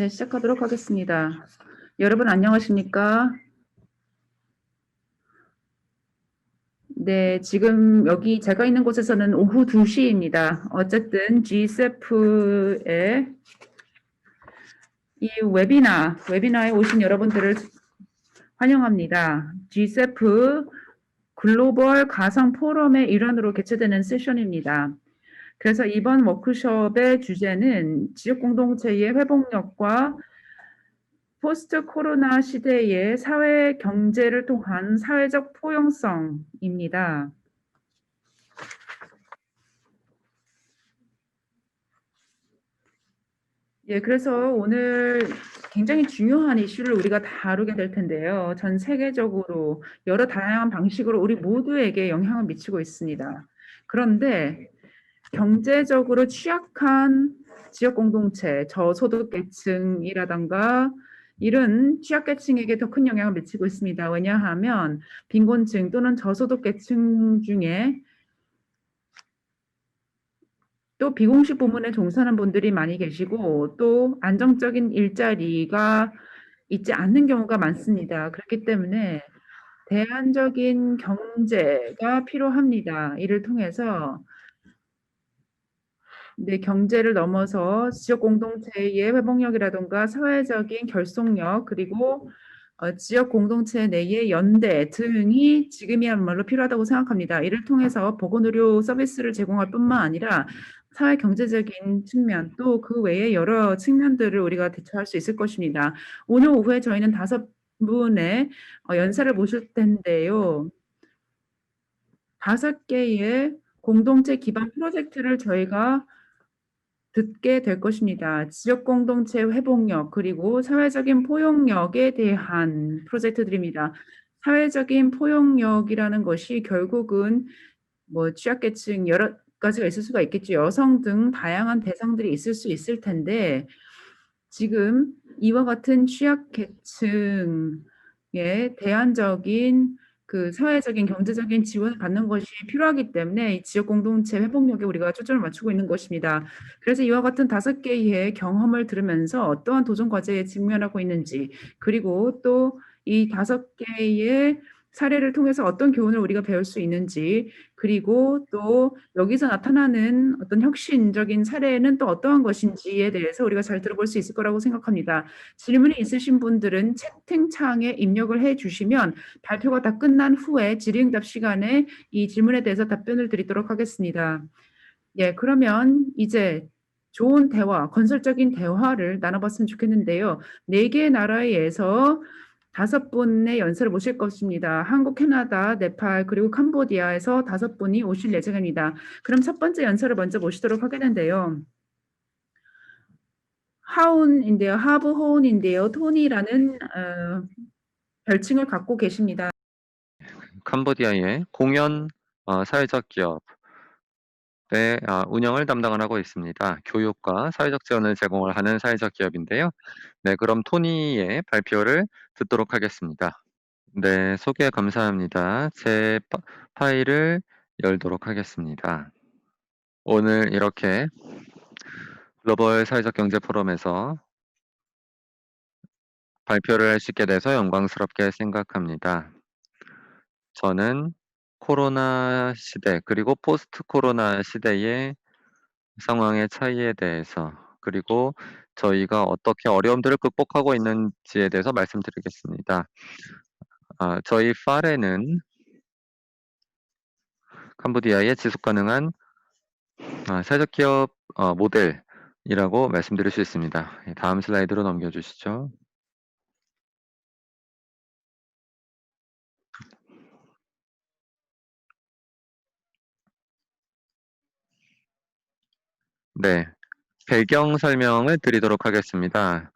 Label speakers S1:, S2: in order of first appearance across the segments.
S1: 네, 시작하도록 하겠습니다. 여러분 안녕하십니까? 네, 지금 여기 제가 있는 곳에서는 오후 2시입니다. 어쨌든 GCF의 이 웨비나에 오신 여러분들을 환영합니다. GCF 글로벌 가상 포럼의 일환으로 개최되는 세션입니다. 그래서 이번 워크숍의 주제는 지역 공동체의 회복력과 포스트 코로나 시대의 사회 경제를 통한 사회적 포용성입니다. 예, 그래서 오늘 굉장히 중요한 이슈를 우리가 다루게 될 텐데요. 전 세계적으로 여러 다양한 방식으로 우리 모두에게 영향을 미치고 있습니다. 그런데 경제적으로 취약한 지역 공동체, 저소득계층이라던가 이런 취약계층에게 더 큰 영향을 미치고 있습니다. 왜냐하면 빈곤층 또는 저소득계층 중에 또 비공식 부문에 종사하는 분들이 많이 계시고 또 안정적인 일자리가 있지 않는 경우가 많습니다. 그렇기 때문에 대안적인 경제가 필요합니다. 이를 통해서 경제를 넘어서 지역 공동체의 회복력이라든가 사회적인 결속력 그리고 지역 공동체 내의 연대 등이 지금이야말로 필요하다고 생각합니다. 이를 통해서 보건의료 서비스를 제공할 뿐만 아니라 사회 경제적인 측면 또 그 외에 여러 측면들을 우리가 대처할 수 있을 것입니다. 오늘 오후에 저희는 5분의 연사를 모실 텐데요. 5개의 공동체 기반 프로젝트를 저희가 듣게 될 것입니다. 지역 공동체 회복력 그리고 사회적인 포용력에 대한 프로젝트들입니다. 사회적인 포용력이라는 것이 결국은 취약계층 여러 가지가 있을 수가 있겠죠. 여성 등 다양한 대상들이 있을 수 있을 텐데 지금 이와 같은 취약계층의 대안적인 그 사회적인 경제적인 지원을 받는 것이 필요하기 때문에 이 지역 공동체 회복력에 우리가 초점을 맞추고 있는 것입니다. 그래서 이와 같은 5개의 경험을 들으면서 어떠한 도전 과제에 직면하고 있는지 그리고 또 이 5개의 사례를 통해서 어떤 교훈을 우리가 배울 수 있는지 그리고 또 여기서 나타나는 어떤 혁신적인 사례는 또 어떠한 것인지에 대해서 우리가 잘 들어볼 수 있을 거라고 생각합니다. 질문이 있으신 분들은 채팅창에 입력을 해 주시면 발표가 다 끝난 후에 질의응답 시간에 이 질문에 대해서 답변을 드리도록 하겠습니다. 예, 그러면 이제 좋은 대화, 건설적인 대화를 나눠봤으면 좋겠는데요. 4개의 나라에서 5분의 연설을 모실 것입니다. 한국, 캐나다, 네팔, 그리고 캄보디아에서 5분이 오실 예정입니다. 그럼 첫 번째 연설을 먼저 모시도록 하겠는데요. 하브호운인데요. 토니라는 별칭을 갖고 계십니다.
S2: 캄보디아의 공연 사회적 기업의 운영을 담당을 하고 있습니다. 교육과 사회적 지원을 제공을 하는 사회적 기업인데요. 네, 그럼 토니의 발표를 듣도록 하겠습니다. 네, 소개 감사합니다. 제 파일을 열도록 하겠습니다. 오늘 이렇게 글로벌 사회적 경제 포럼에서 발표를 할 수 있게 돼서 영광스럽게 생각합니다. 저는 코로나 시대 그리고 포스트 코로나 시대의 상황의 차이에 대해서 그리고 저희가 어떻게 어려움들을 극복하고 있는지에 대해서 말씀드리겠습니다. 저희 FAR에는 캄보디아의 지속 가능한 사회적 기업 모델이라고 말씀드릴 수 있습니다. 다음 슬라이드로 넘겨주시죠. 네, 배경 설명을 드리도록 하겠습니다.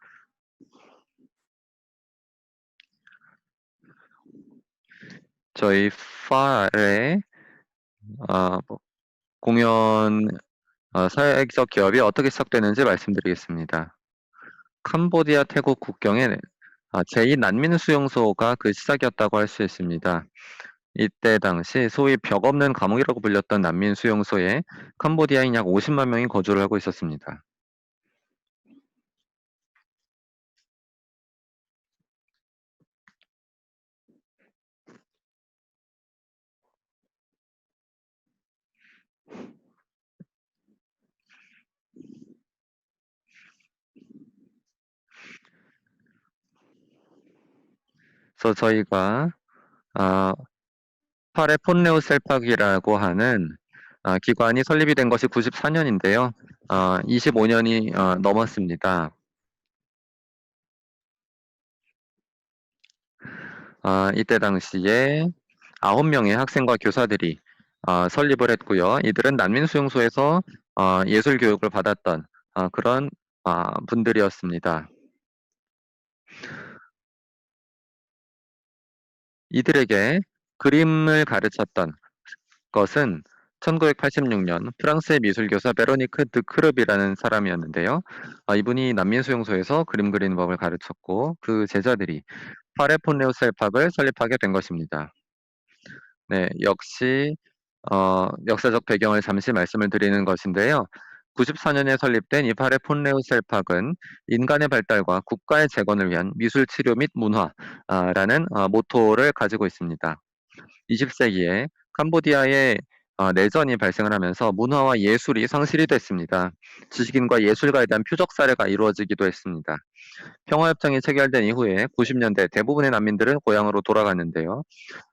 S2: 저희 FAR의 공연 사회적 기업이 어떻게 시작되는지 말씀드리겠습니다. 캄보디아 태국 국경에 제2 난민 수용소가 그 시작이었다고 할 수 있습니다. 이때 당시 소위 벽 없는 감옥이라고 불렸던 난민 수용소에 캄보디아인 약 50만 명이 거주를 하고 있었습니다. 그래서 저희가 아 파레 폰네우 셀팍이라고 하는 기관이 설립이 된 것이 94년인데요. 25년이 넘었습니다. 이때 당시에 9명의 학생과 교사들이 설립을 했고요. 이들은 난민 수용소에서 예술 교육을 받았던 그런 분들이었습니다. 이들에게 그림을 가르쳤던 것은 1986년 프랑스의 미술교사 베로니크 드 크르비라는 사람이었는데요. 이분이 난민 수용소에서 그림 그리는 법을 가르쳤고 그 제자들이 파레 폰네우 셀팍을 설립하게 된 것입니다. 네, 역시 역사적 배경을 잠시 말씀을 드리는 것인데요. 94년에 설립된 이 파레 폰네우 셀팍은 인간의 발달과 국가의 재건을 위한 미술 치료 및 문화라는 모토를 가지고 있습니다. 20세기에 캄보디아에 내전이 발생을 하면서 문화와 예술이 상실이 됐습니다. 지식인과 예술가에 대한 표적 사례가 이루어지기도 했습니다. 평화협정이 체결된 이후에 90년대 대부분의 난민들은 고향으로 돌아갔는데요.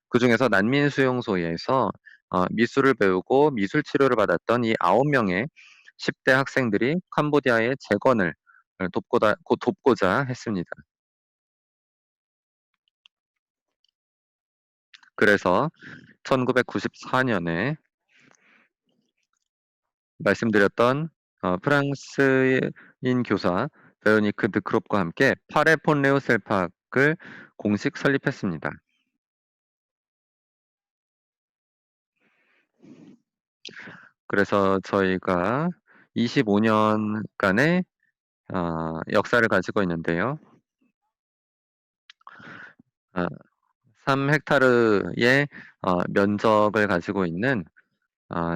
S2: 그중에서 난민 수용소에서 미술을 배우고 미술 치료를 받았던 이 9명의 10대 학생들이 캄보디아의 재건을 돕고자 했습니다. 그래서 1994년에 말씀드렸던 프랑스인 교사 베로니크 드크롭과 함께 파레 폰레오 셀팍을 공식 설립했습니다. 그래서 저희가 25년간의 역사를 가지고 있는데요. 3헥타르의 면적을 가지고 있는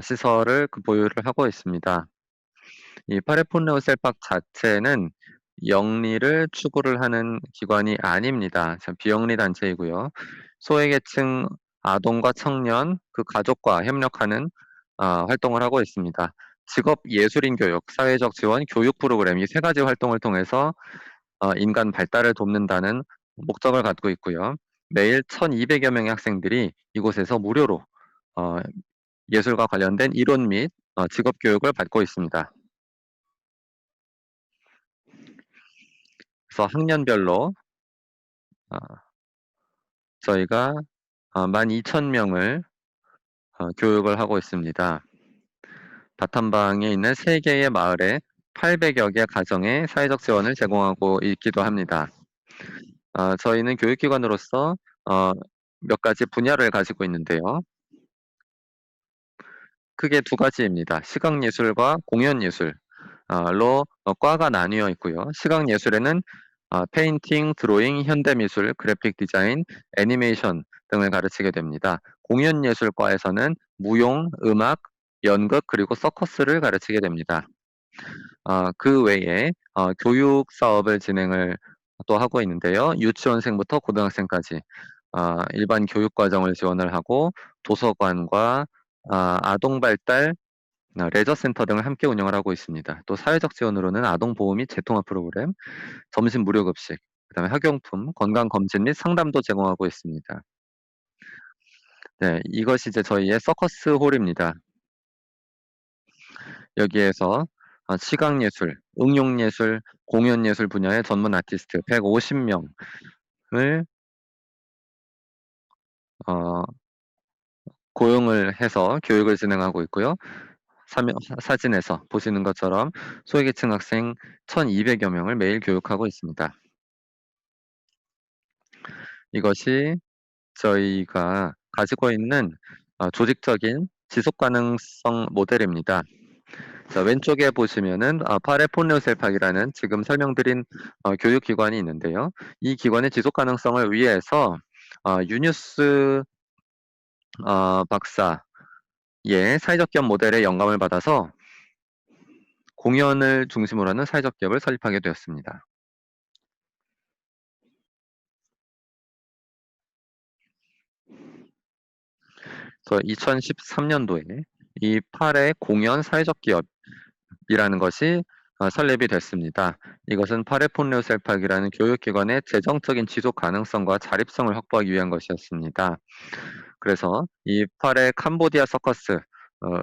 S2: 시설을 보유를 하고 있습니다. 이 파레폰네오 셀팍 자체는 영리를 추구를 하는 기관이 아닙니다. 비영리 단체이고요. 소외계층 아동과 청년, 그 가족과 협력하는 활동을 하고 있습니다. 직업 예술인 교육, 사회적 지원, 교육 프로그램 이 세 가지 활동을 통해서 인간 발달을 돕는다는 목적을 갖고 있고요. 매일 1,200여 명의 학생들이 이곳에서 무료로 어, 예술과 관련된 이론 및 직업 교육을 받고 있습니다. 그래서 학년별로 어, 저희가 12,000명을 교육을 하고 있습니다. 바텀방에 있는 3개의 마을에 800여 개 가정에 사회적 지원을 제공하고 있기도 합니다. 저희는 교육기관으로서 몇 가지 분야를 가지고 있는데요. 크게 2가지입니다. 시각예술과 공연예술 로 과가 나뉘어 있고요. 시각예술에는 페인팅, 드로잉, 현대미술, 그래픽 디자인, 애니메이션 등을 가르치게 됩니다. 공연예술과에서는 무용, 음악, 연극 그리고 서커스를 가르치게 됩니다. 그 외에 교육 사업을 진행을 또 하고 있는데요. 유치원생부터 고등학생까지 일반 교육 과정을 지원을 하고 도서관과 아동 발달 레저 센터 등을 함께 운영을 하고 있습니다. 또 사회적 지원으로는 아동 보호 및 재통합 프로그램, 점심 무료 급식, 그다음에 학용품, 건강 검진 및 상담도 제공하고 있습니다. 네, 이것이 이제 저희의 서커스 홀입니다. 여기에서 시각예술, 응용예술, 공연예술 분야의 전문 아티스트 150명을 어 고용을 해서 교육을 진행하고 있고요. 사진에서 보시는 것처럼 소외계층 학생 1,200여 명을 매일 교육하고 있습니다. 이것이 저희가 가지고 있는 조직적인 지속 가능성 모델입니다. 자, 왼쪽에 보시면은 파레 폰네오셀팍이라는 지금 설명드린 교육기관이 있는데요. 이 기관의 지속 가능성을 위해서 유뉴스 박사의 사회적 기업 모델의 영감을 받아서 공연을 중심으로 하는 사회적 기업을 설립하게 되었습니다. 그래서 2013년도에 이 8회 공연 사회적 기업이라는 것이 설립이 됐습니다. 이것은 8회 폰레오 셀팍이라는 교육기관의 재정적인 지속 가능성과 자립성을 확보하기 위한 것이었습니다. 그래서 이 8회 캄보디아 서커스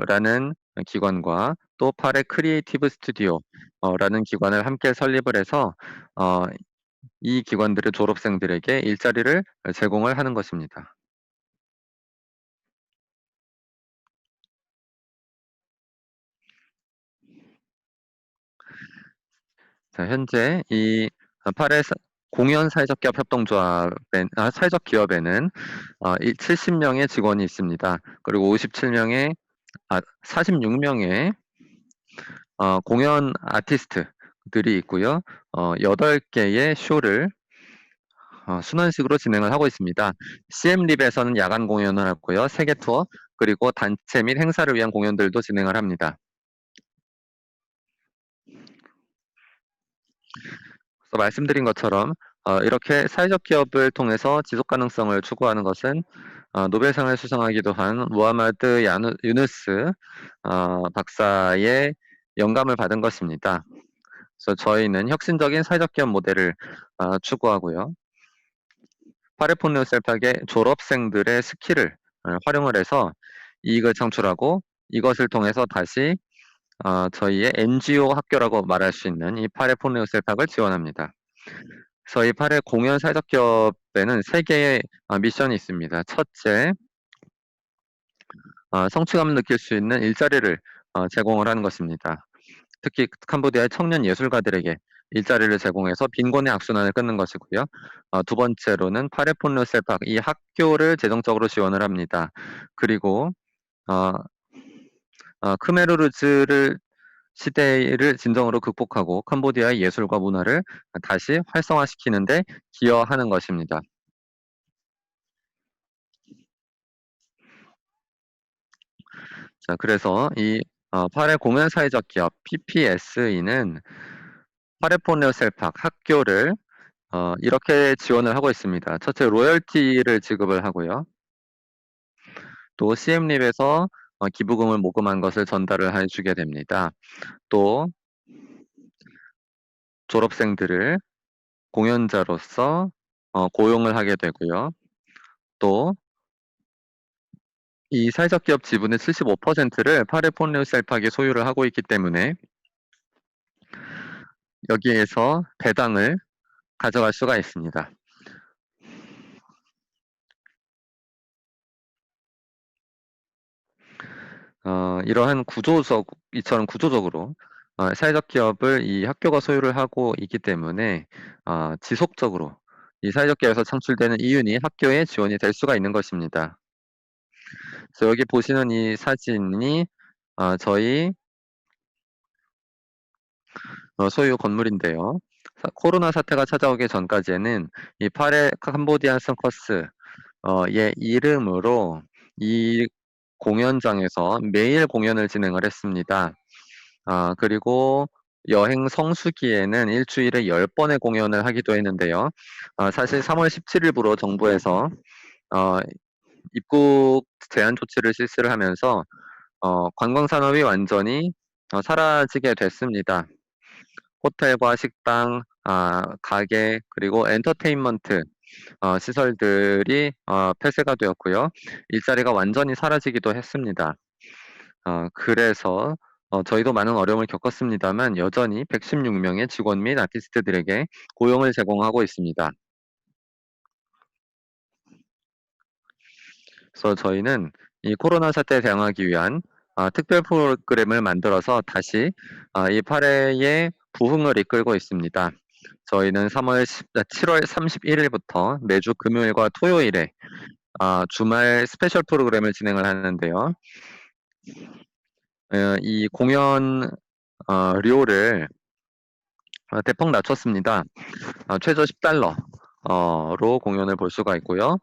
S2: 라는 기관과 또 8회 크리에이티브 스튜디오 라는 기관을 함께 설립을 해서 이 기관들의 졸업생들에게 일자리를 제공을 하는 것입니다. 자, 현재 이 8회 공연 사회적 기업 사회적 기업에는 70명의 직원이 있습니다. 그리고 46명의 공연 아티스트들이 있고요. 8개의 쇼를 순환식으로 진행을 하고 있습니다. CM립에서는 야간 공연을 하고요. 세계 투어 그리고 단체 및 행사를 위한 공연들도 진행을 합니다. 그래서 말씀드린 것처럼 이렇게 사회적 기업을 통해서 지속 가능성을 추구하는 것은 노벨상을 수상하기도 한 무하마드 유누스 박사의 영감을 받은 것입니다. 그래서 저희는 혁신적인 사회적 기업 모델을 추구하고요. 파레폰네오 셀팍의 졸업생들의 스킬을 활용을 해서 이익을 창출하고 이것을 통해서 다시 저희의 NGO 학교라고 말할 수 있는 이 파레폰네오 셀팍을 지원합니다. 저희 8회 공연 사회적 기업에는 3개의 미션이 있습니다. 첫째, 성취감을 느낄 수 있는 일자리를 제공을 하는 것입니다. 특히 캄보디아의 청년 예술가들에게 일자리를 제공해서 빈곤의 악순환을 끊는 것이고요. 두 번째로는 파레폰루 셀팍 이 학교를 재정적으로 지원을 합니다. 그리고 크메르루즈를 시대를 진정으로 극복하고 캄보디아의 예술과 문화를 다시 활성화시키는 데 기여하는 것입니다. 자, 그래서 이 8회 공연 사회적 기업 PPSE는 파레포네오 셀팍 학교를 이렇게 지원을 하고 있습니다. 첫째, 로열티를 지급을 하고요. 또 CM립에서 기부금을 모금한 것을 전달을 해주게 됩니다. 또 졸업생들을 공연자로서 고용을 하게 되고요. 또 이 사회적 기업 지분의 75%를 파레폰레오 셀팍이 소유를 하고 있기 때문에 여기에서 배당을 가져갈 수가 있습니다. 이처럼 구조적으로 사회적 기업을 이 학교가 소유를 하고 있기 때문에 지속적으로 이 사회적 기업에서 창출되는 이윤이 학교에 지원이 될 수가 있는 것입니다. 그래서 여기 보시는 이 사진이 저희 소유 건물인데요. 코로나 사태가 찾아오기 전까지는 이 파레 캄보디안 서커스의 이름으로 이 공연장에서 매일 공연을 진행을 했습니다. 그리고 여행 성수기에는 일주일에 10번의 공연을 하기도 했는데요. 사실 3월 17일부로 정부에서 입국 제한 조치를 실시를 하면서 관광 산업이 완전히 사라지게 됐습니다. 호텔과 식당, 가게 그리고 엔터테인먼트 시설들이 폐쇄가 되었고요. 일자리가 완전히 사라지기도 했습니다. 그래서 저희도 많은 어려움을 겪었습니다만 여전히 116명의 직원 및 아티스트들에게 고용을 제공하고 있습니다. 그래서 저희는 이 코로나 사태에 대응하기 위한 특별 프로그램을 만들어서 다시 이 8회의 부흥을 이끌고 있습니다. 저희는 7월 31일부터 매주 금요일과 토요일에 주말 스페셜 프로그램을 진행을 하는데요. 이 공연 료를 대폭 낮췄습니다. 최저 $10로 공연을 볼 수가 있고요.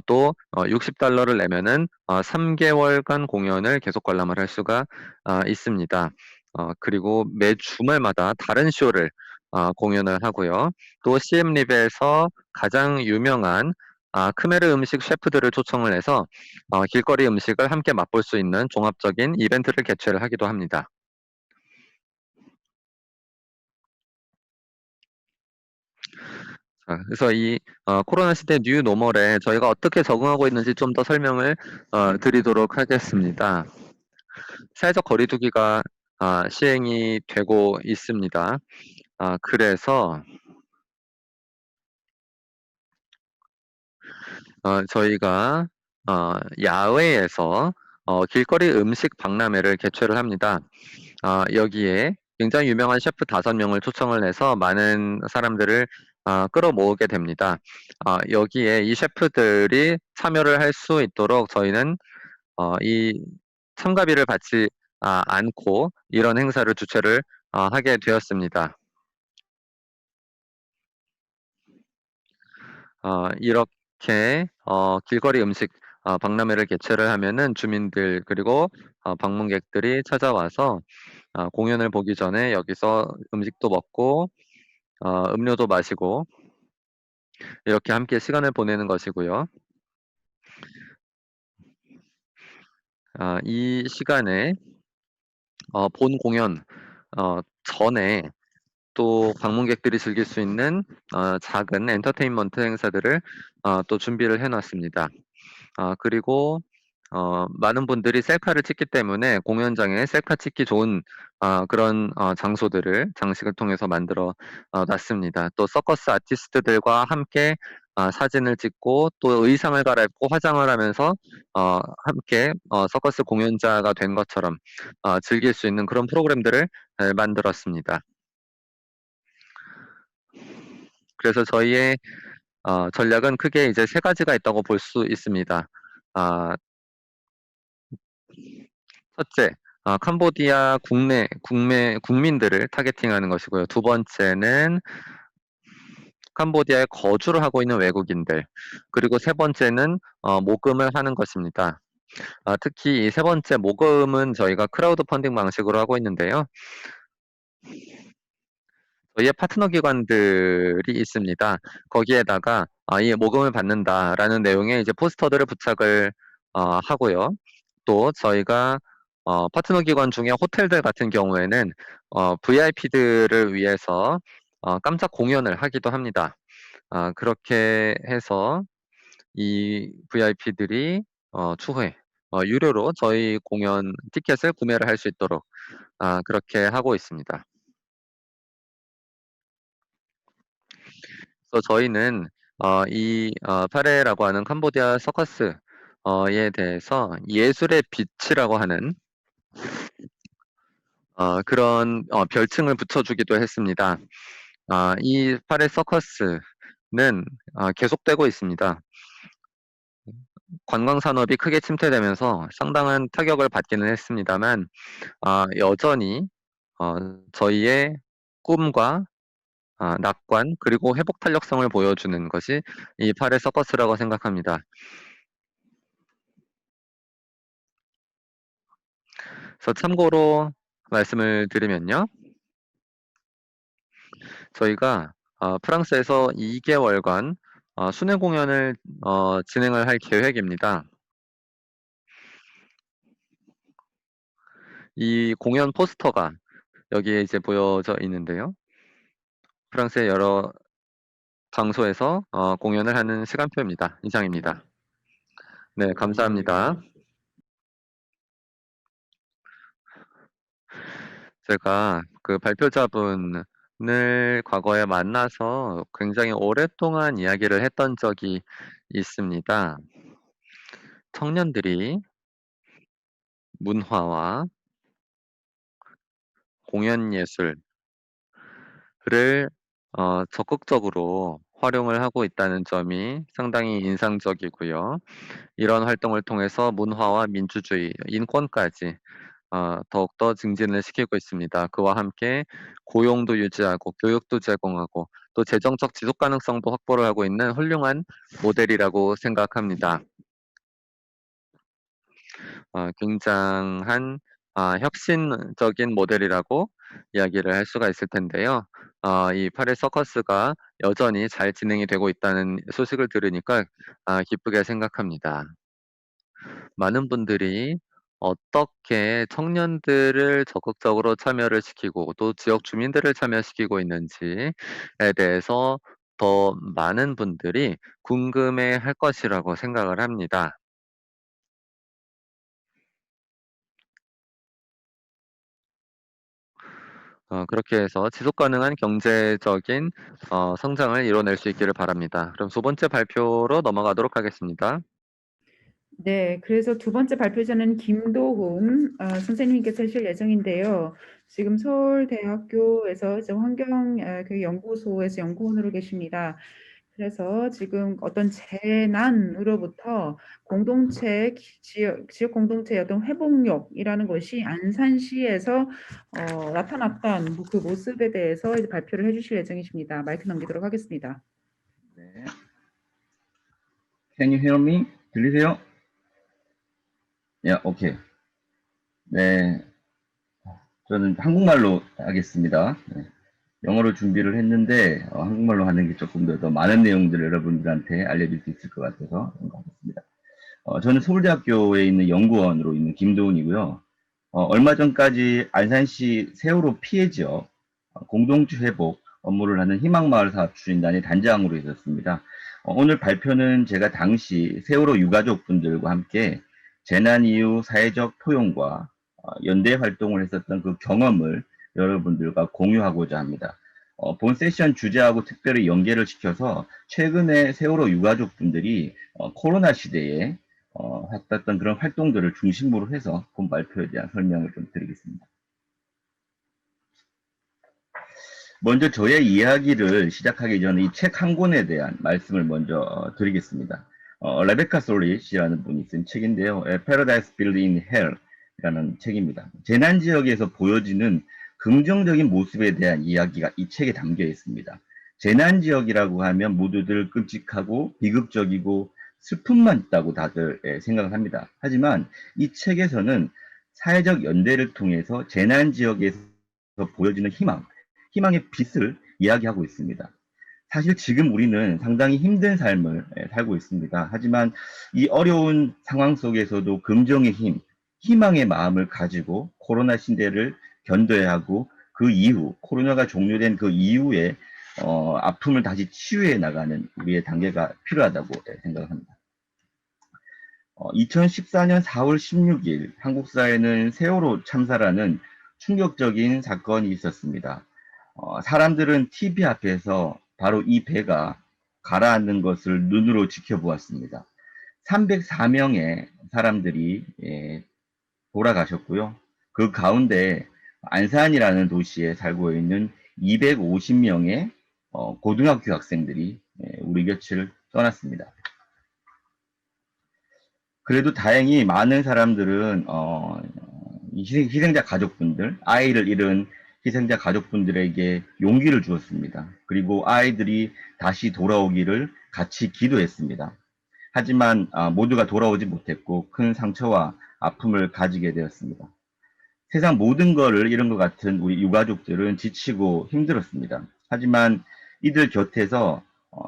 S2: 또 $60를 내면은 3개월간 공연을 계속 관람을 할 수가 있습니다. 그리고 매 주말마다 다른 쇼를 공연을 하고요. 또 CM립에서 가장 유명한 크메르 음식 셰프들을 초청을 해서 길거리 음식을 함께 맛볼 수 있는 종합적인 이벤트를 개최를 하기도 합니다. 자, 그래서 이 코로나 시대 뉴 노멀에 저희가 어떻게 적응하고 있는지 좀 더 설명을 드리도록 하겠습니다. 사회적 거리 두기가 시행이 되고 있습니다. 그래서 저희가 야외에서 길거리 음식 박람회를 개최를 합니다. 여기에 굉장히 유명한 셰프 5명을 초청을 해서 많은 사람들을 끌어모으게 됩니다. 여기에 이 셰프들이 참여를 할 수 있도록 저희는 이 참가비를 받지 않고 이런 행사를 주최를 하게 되었습니다. 이렇게 길거리 음식 박람회를 개최를 하면은 주민들 그리고 방문객들이 찾아와서 공연을 보기 전에 여기서 음식도 먹고 음료도 마시고 이렇게 함께 시간을 보내는 것이고요. 이 시간에 본 공연 전에 또 방문객들이 즐길 수 있는 작은 엔터테인먼트 행사들을 또 준비를 해 놨습니다. 그리고 많은 분들이 셀카를 찍기 때문에 공연장에 셀카 찍기 좋은 그런 장소들을 장식을 통해서 만들어 놨습니다. 또 서커스 아티스트들과 함께 사진을 찍고 또 의상을 갈아입고 화장을 하면서 함께 서커스 공연자가 된 것처럼 즐길 수 있는 그런 프로그램들을 만들었습니다. 그래서 저희의 전략은 크게 이제 3 가지가 있다고 볼 수 있습니다. 아 첫째, 캄보디아 국내 국민들을 타겟팅하는 것이고요. 두 번째는 캄보디아에 거주를 하고 있는 외국인들, 그리고 세 번째는 모금을 하는 것입니다. 특히 이 세 번째 모금은 저희가 크라우드 펀딩 방식으로 하고 있는데요. 저희의 파트너 기관들이 있습니다. 거기에다가 이 모금을 받는다라는 내용의 이제 포스터들을 부착을 하고요. 또 저희가 파트너 기관 중에 호텔들 같은 경우에는 VIP들을 위해서 깜짝 공연을 하기도 합니다. 그렇게 해서 이 VIP들이 추후에 유료로 저희 공연 티켓을 구매를 할 수 있도록 그렇게 하고 있습니다. 그래서 저희는 이 파레라고 하는 캄보디아 서커스 에 대해서 예술의 빛이라고 하는 그런 별칭을 붙여주기도 했습니다. 이 파레 서커스는 계속되고 있습니다. 관광 산업이 크게 침체되면서 상당한 타격을 받기는 했습니다만 여전히 어 저희의 꿈과 낙관 그리고 회복 탄력성을 보여주는 것이 이 파레 서커스라고 생각합니다. 그래서 참고로 말씀을 드리면요. 저희가 프랑스에서 2 개월간 순회 공연을 진행을 할 계획입니다. 이 공연 포스터가 여기에 이제 보여져 있는데요. 프랑스의 여러 장소에서 공연을 하는 시간표입니다. 이상입니다. 네, 감사합니다. 제가 그 발표자분을 과거에 만나서 굉장히 오랫동안 이야기를 했던 적이 있습니다. 청년들이 문화와 공연 예술을 적극적으로 활용을 하고 있다는 점이 상당히 인상적이고요. 이런 활동을 통해서 문화와 민주주의, 인권까지 더욱더 증진을 시키고 있습니다. 그와 함께 고용도 유지하고 교육도 제공하고 또 재정적 지속 가능성도 확보를 하고 있는 훌륭한 모델이라고 생각합니다. 굉장한 혁신적인 모델이라고 이야기를 할 수가 있을 텐데요. 이 파리 서커스가 여전히 잘 진행이 되고 있다는 소식을 들으니까 기쁘게 생각합니다. 많은 분들이 어떻게 청년들을 적극적으로 참여를 시키고 또 지역 주민들을 참여시키고 있는지에 대해서 더 많은 분들이 궁금해할 것이라고 생각을 합니다. 그렇게 해서 지속 가능한 경제적인 성장을 이뤄낼 수 있기를 바랍니다. 그럼 두 번째 발표로 넘어가도록 하겠습니다.
S1: 네. 그래서 두 번째 발표자는 김도훈 선생님께서 하실 예정인데요. 지금 서울대학교에서 지금 환경교육연구소에서 연구원으로 계십니다. 그래서 지금 어떤 재난으로부터 공동체 지역 공동체의 어떤 회복력이라는 것이 안산시에서 나타났던 그 모습에 대해서 이제 발표를 해 주실 예정이십니다. 마이크 넘기도록 하겠습니다.
S3: 네. Can you hear me? 들리세요? 오케이. 네. 저는 한국말로 하겠습니다. 네. 영어로 준비를 했는데, 한국말로 하는 게 조금 더 많은 내용들을 여러분들한테 알려줄 수 있을 것 같아서 하겠습니다. 저는 서울대학교에 있는 연구원으로 있는 김도훈이고요. 얼마 전까지 안산시 세월호 피해 지역 공동체 회복 업무를 하는 희망마을 사업 추진단의 단장으로 있었습니다. 오늘 발표는 제가 당시 세월호 유가족 분들과 함께 재난 이후 사회적 포용과 연대 활동을 했었던 그 경험을 여러분들과 공유하고자 합니다. 본 세션 주제하고 특별히 연계를 시켜서 최근에 세월호 유가족 분들이 코로나 시대에 했었던 그런 활동들을 중심으로 해서 본 발표에 대한 설명을 좀 드리겠습니다. 먼저 저의 이야기를 시작하기 전에 이 책 한 권에 대한 말씀을 먼저 드리겠습니다. 레베카 솔릿이라는 분이 쓴 책인데요. Paradise Built in Hell이라는 책입니다. 재난 지역에서 보여지는 긍정적인 모습에 대한 이야기가 이 책에 담겨 있습니다. 재난 지역이라고 하면 모두들 끔찍하고 비극적이고 슬픔만 있다고 다들 생각을 합니다. 하지만 이 책에서는 사회적 연대를 통해서 재난 지역에서 보여지는 희망의 빛을 이야기하고 있습니다. 사실 지금 우리는 상당히 힘든 삶을 살고 있습니다. 하지만 이 어려운 상황 속에서도 긍정의 힘, 희망의 마음을 가지고 코로나 시대를 견뎌야 하고 그 이후 코로나가 종료된 그 이후에 아픔을 다시 치유해 나가는 우리의 단계가 필요하다고 생각합니다. 2014년 4월 16일 한국 사회는 세월호 참사라는 충격적인 사건이 있었습니다. 사람들은 TV 앞에서 바로 이 배가 가라앉는 것을 눈으로 지켜보았습니다. 304명의 사람들이 돌아가셨고요. 그 가운데 안산이라는 도시에 살고 있는 250명의 고등학교 학생들이 우리 곁을 떠났습니다. 그래도 다행히 많은 사람들은 희생자 가족분들, 아이를 잃은 희생자 가족분들에게 용기를 주었습니다. 그리고 아이들이 다시 돌아오기를 같이 기도했습니다. 하지만 모두가 돌아오지 못했고 큰 상처와 아픔을 가지게 되었습니다. 세상 모든 것을 잃은 것 같은 우리 유가족들은 지치고 힘들었습니다. 하지만 이들 곁에서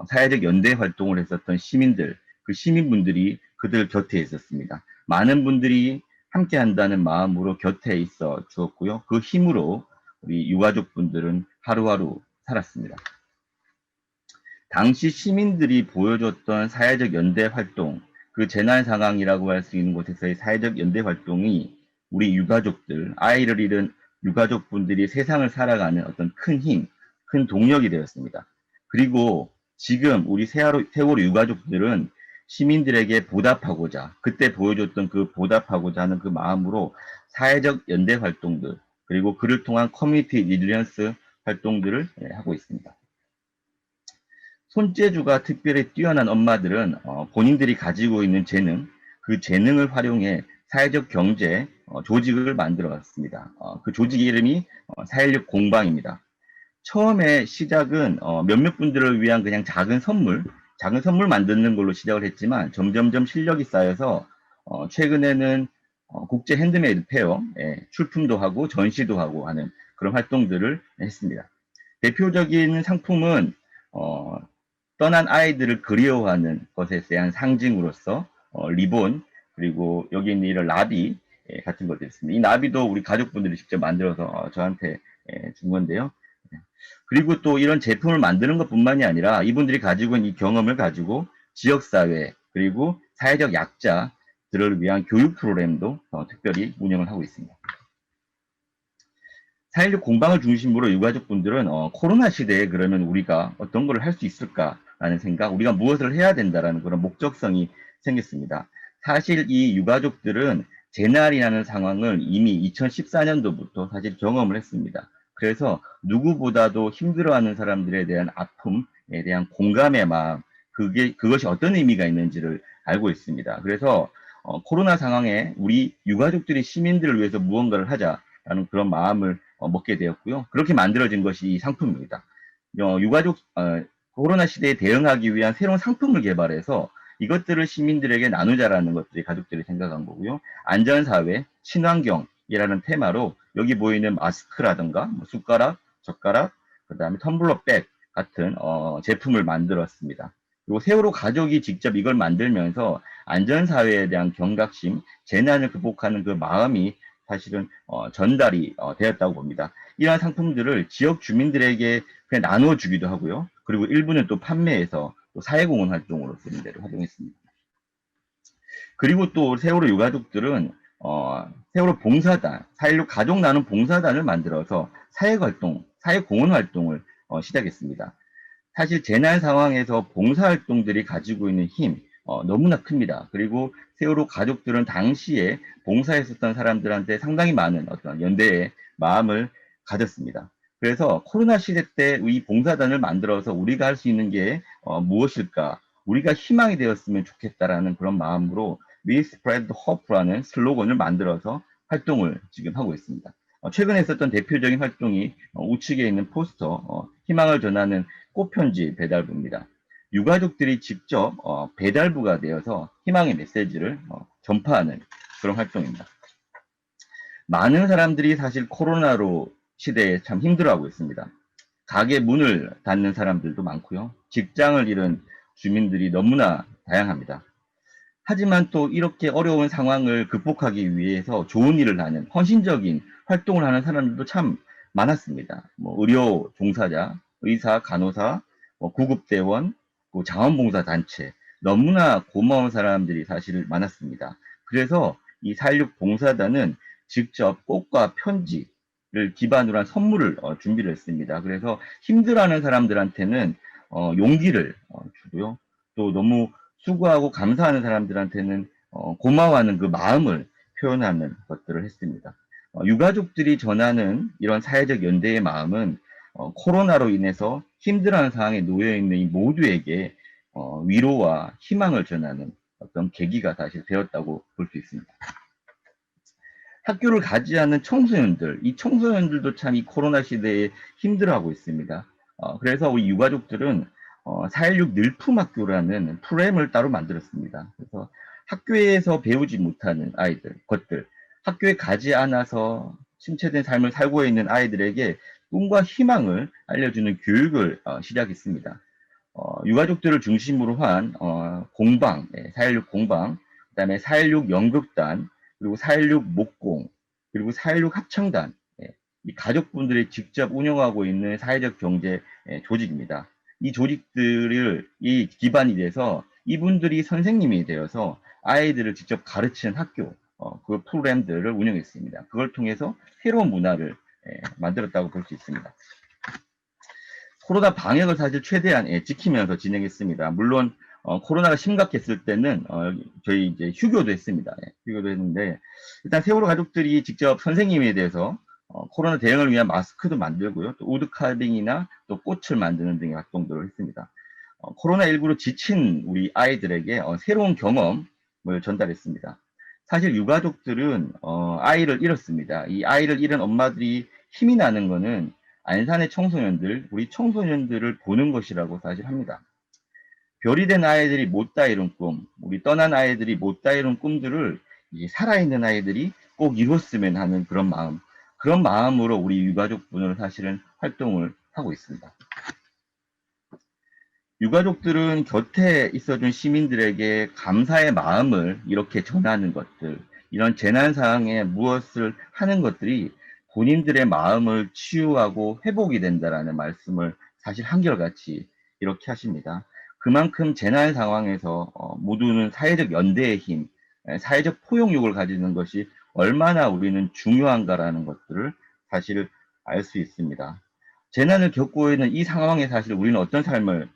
S3: 사회적 연대 활동을 했었던 시민들, 그 시민분들이 그들 곁에 있었습니다. 많은 분들이 함께 한다는 마음으로 곁에 있어 주었고요. 그 힘으로 우리 유가족분들은 하루하루 살았습니다. 당시 시민들이 보여줬던 사회적 연대 활동, 그 재난 상황이라고 할 수 있는 곳에서의 사회적 연대 활동이 우리 유가족들, 아이를 잃은 유가족분들이 세상을 살아가는 어떤 큰 힘, 큰 동력이 되었습니다. 그리고 지금 우리 세월호 유가족들은 시민들에게 보답하고자, 그때 보여줬던 그 보답하고자 하는 그 마음으로 사회적 연대 활동들, 그리고 그를 통한 커뮤니티 리질리언스 활동들을 하고 있습니다. 손재주가 특별히 뛰어난 엄마들은 본인들이 가지고 있는 재능, 그 재능을 활용해 사회적 경제 조직을 만들어왔습니다. 그 조직 이름이 4.16 공방입니다. 처음에 시작은 몇몇 분들을 위한 그냥 작은 선물 만드는 걸로 시작을 했지만 점점점 실력이 쌓여서 최근에는 국제 핸드메이드 페어 출품도 하고 전시도 하고 하는 그런 활동들을 했습니다. 대표적인 상품은 떠난 아이들을 그리워하는 것에 대한 상징으로서 리본, 그리고 여기 있는 이런 나비 같은 것들이 있습니다. 이 나비도 우리 가족분들이 직접 만들어서 저한테 준 건데요. 그리고 또 이런 제품을 만드는 것뿐만이 아니라 이분들이 가지고 있는 이 경험을 가지고 지역사회 그리고 사회적 약자들을 위한 교육 프로그램도 특별히 운영을 하고 있습니다. 4.16 공방을 중심으로 유가족분들은 코로나 시대에 그러면 우리가 어떤 걸 할 수 있을까라는 생각, 우리가 무엇을 해야 된다라는 그런 목적성이 생겼습니다. 사실 이 유가족들은 재난이라는 상황을 이미 2014년도부터 사실 경험을 했습니다. 그래서 누구보다도 힘들어하는 사람들에 대한 아픔에 대한 공감의 마음, 그것이 어떤 의미가 있는지를 알고 있습니다. 그래서 코로나 상황에 우리 유가족들이 시민들을 위해서 무언가를 하자라는 그런 마음을 먹게 되었고요. 그렇게 만들어진 것이 이 상품입니다. 유가족 코로나 시대에 대응하기 위한 새로운 상품을 개발해서 이것들을 시민들에게 나누자라는 것들이 가족들이 생각한 거고요. 안전사회, 친환경이라는 테마로 여기 보이는 마스크라든가 숟가락, 젓가락, 그 다음에 텀블러백 같은 제품을 만들었습니다. 그리고 세월호 가족이 직접 이걸 만들면서 안전사회에 대한 경각심, 재난을 극복하는 그 마음이 사실은 전달이 되었다고 봅니다. 이러한 상품들을 지역 주민들에게 그냥 나눠주기도 하고요. 그리고 일부는 또 판매해서 또 사회공헌 활동으로 쓰는 데로 활용했습니다. 그리고 또 세월호 유가족들은 세월호 봉사단, 4.16 가족 나눔 봉사단을 만들어서 사회공헌 활동을 시작했습니다. 사실 재난 상황에서 봉사활동들이 가지고 있는 힘 너무나 큽니다. 그리고 세월호 가족들은 당시에 봉사했었던 사람들한테 상당히 많은 어떤 연대의 마음을 가졌습니다. 그래서 코로나 시대 때 이 봉사단을 만들어서 우리가 할 수 있는 게 무엇일까? 우리가 희망이 되었으면 좋겠다라는 그런 마음으로 We Spread Hope라는 슬로건을 만들어서 활동을 지금 하고 있습니다. 최근에 있었던 대표적인 활동이 우측에 있는 포스터 희망을 전하는 꽃편지 배달부입니다. 유가족들이 직접 배달부가 되어서 희망의 메시지를 전파하는 그런 활동입니다. 많은 사람들이 사실 코로나로 시대에 참 힘들어하고 있습니다. 가게 문을 닫는 사람들도 많고요. 직장을 잃은 주민들이 너무나 다양합니다. 하지만 또 이렇게 어려운 상황을 극복하기 위해서 좋은 일을 하는 헌신적인 활동을 하는 사람들도 참 많았습니다. 의료 종사자, 의사, 간호사, 구급대원, 자원봉사 단체 너무나 고마운 사람들이 사실 많았습니다. 그래서 이 4.16 봉사단은 직접 꽃과 편지를 기반으로 한 선물을 준비를 했습니다. 그래서 힘들어하는 사람들한테는 용기를 주고요. 또 너무 수고하고 감사하는 사람들한테는 고마워하는 그 마음을 표현하는 것들을 했습니다. 유가족들이 전하는 이런 사회적 연대의 마음은 코로나로 인해서 힘들어하는 상황에 놓여 있는 이 모두에게 위로와 희망을 전하는 어떤 계기가 사실 되었다고 볼 수 있습니다. 학교를 가지 않는 청소년들, 이 청소년들도 참 이 코로나 시대에 힘들어하고 있습니다. 그래서 우리 유가족들은 4.16 늘품학교라는 프로그램을 따로 만들었습니다. 그래서 학교에서 배우지 못하는 것들, 학교에 가지 않아서 침체된 삶을 살고 있는 아이들에게 꿈과 희망을 알려주는 교육을 시작했습니다. 유가족들을 중심으로 한 공방, 4.16 공방, 그 다음에 4.16 연극단, 그리고 4.16 목공, 그리고 4.16 합창단, 이 가족분들이 직접 운영하고 있는 사회적 경제 조직입니다. 이 조직들이 기반이 돼서 이분들이 선생님이 되어서 아이들을 직접 가르치는 학교, 그 프로그램들을 운영했습니다. 그걸 통해서 새로운 문화를 만들었다고 볼 수 있습니다. 코로나 방역을 사실 최대한 지키면서 진행했습니다. 물론 코로나가 심각했을 때는 저희 이제 휴교도 했습니다. 휴교도 했는데 일단 세월호 가족들이 직접 선생님에 대해서 코로나 대응을 위한 마스크도 만들고요. 또 우드카빙이나 또 꽃을 만드는 등의 활동들을 했습니다. 코로나19로 지친 우리 아이들에게 새로운 경험을 전달했습니다. 사실 유가족들은 아이를 잃었습니다. 이 아이를 잃은 엄마들이 힘이 나는 거는 안산의 청소년들, 우리 청소년들을 보는 것이라고 사실 합니다. 별이 된 아이들이 못다 이룬 꿈, 우리 떠난 아이들이 못다 이룬 꿈들을 이제 살아있는 아이들이 꼭 이뤘으면 하는 그런 마음으로 우리 유가족분을 사실은 활동을 하고 있습니다. 유가족들은 곁에 있어준 시민들에게 감사의 마음을 이렇게 전하는 것들, 이런 재난 상황에 무엇을 하는 것들이 본인들의 마음을 치유하고 회복이 된다라는 말씀을 사실 한결같이 이렇게 하십니다. 그만큼 재난 상황에서 모두는 사회적 연대의 힘, 사회적 포용력을 가지는 것이 얼마나 우리는 중요한가라는 것들을 사실 알 수 있습니다. 재난을 겪고 있는 이 상황에 사실 우리는 어떤 삶을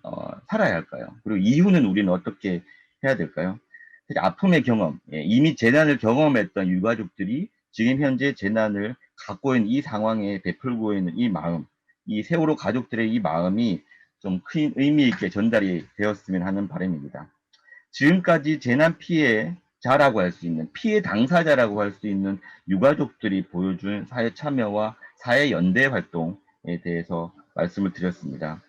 S3: 살아야 할까요? 그리고 이후는 우리는 어떻게 해야 될까요? 사실 아픔의 경험, 이미 재난을 경험했던 유가족들이 지금 현재 재난을 갖고 있는 이 상황에 베풀고 있는 이 마음, 이 세월호 가족들의 이 마음이 좀 큰 의미 있게 전달이 되었으면 하는 바람입니다. 지금까지 재난 피해자라고 할 수 있는, 피해 당사자라고 할 수 있는 유가족들이 보여준 사회 참여와 사회 연대 활동에 대해서 말씀을 드렸습니다.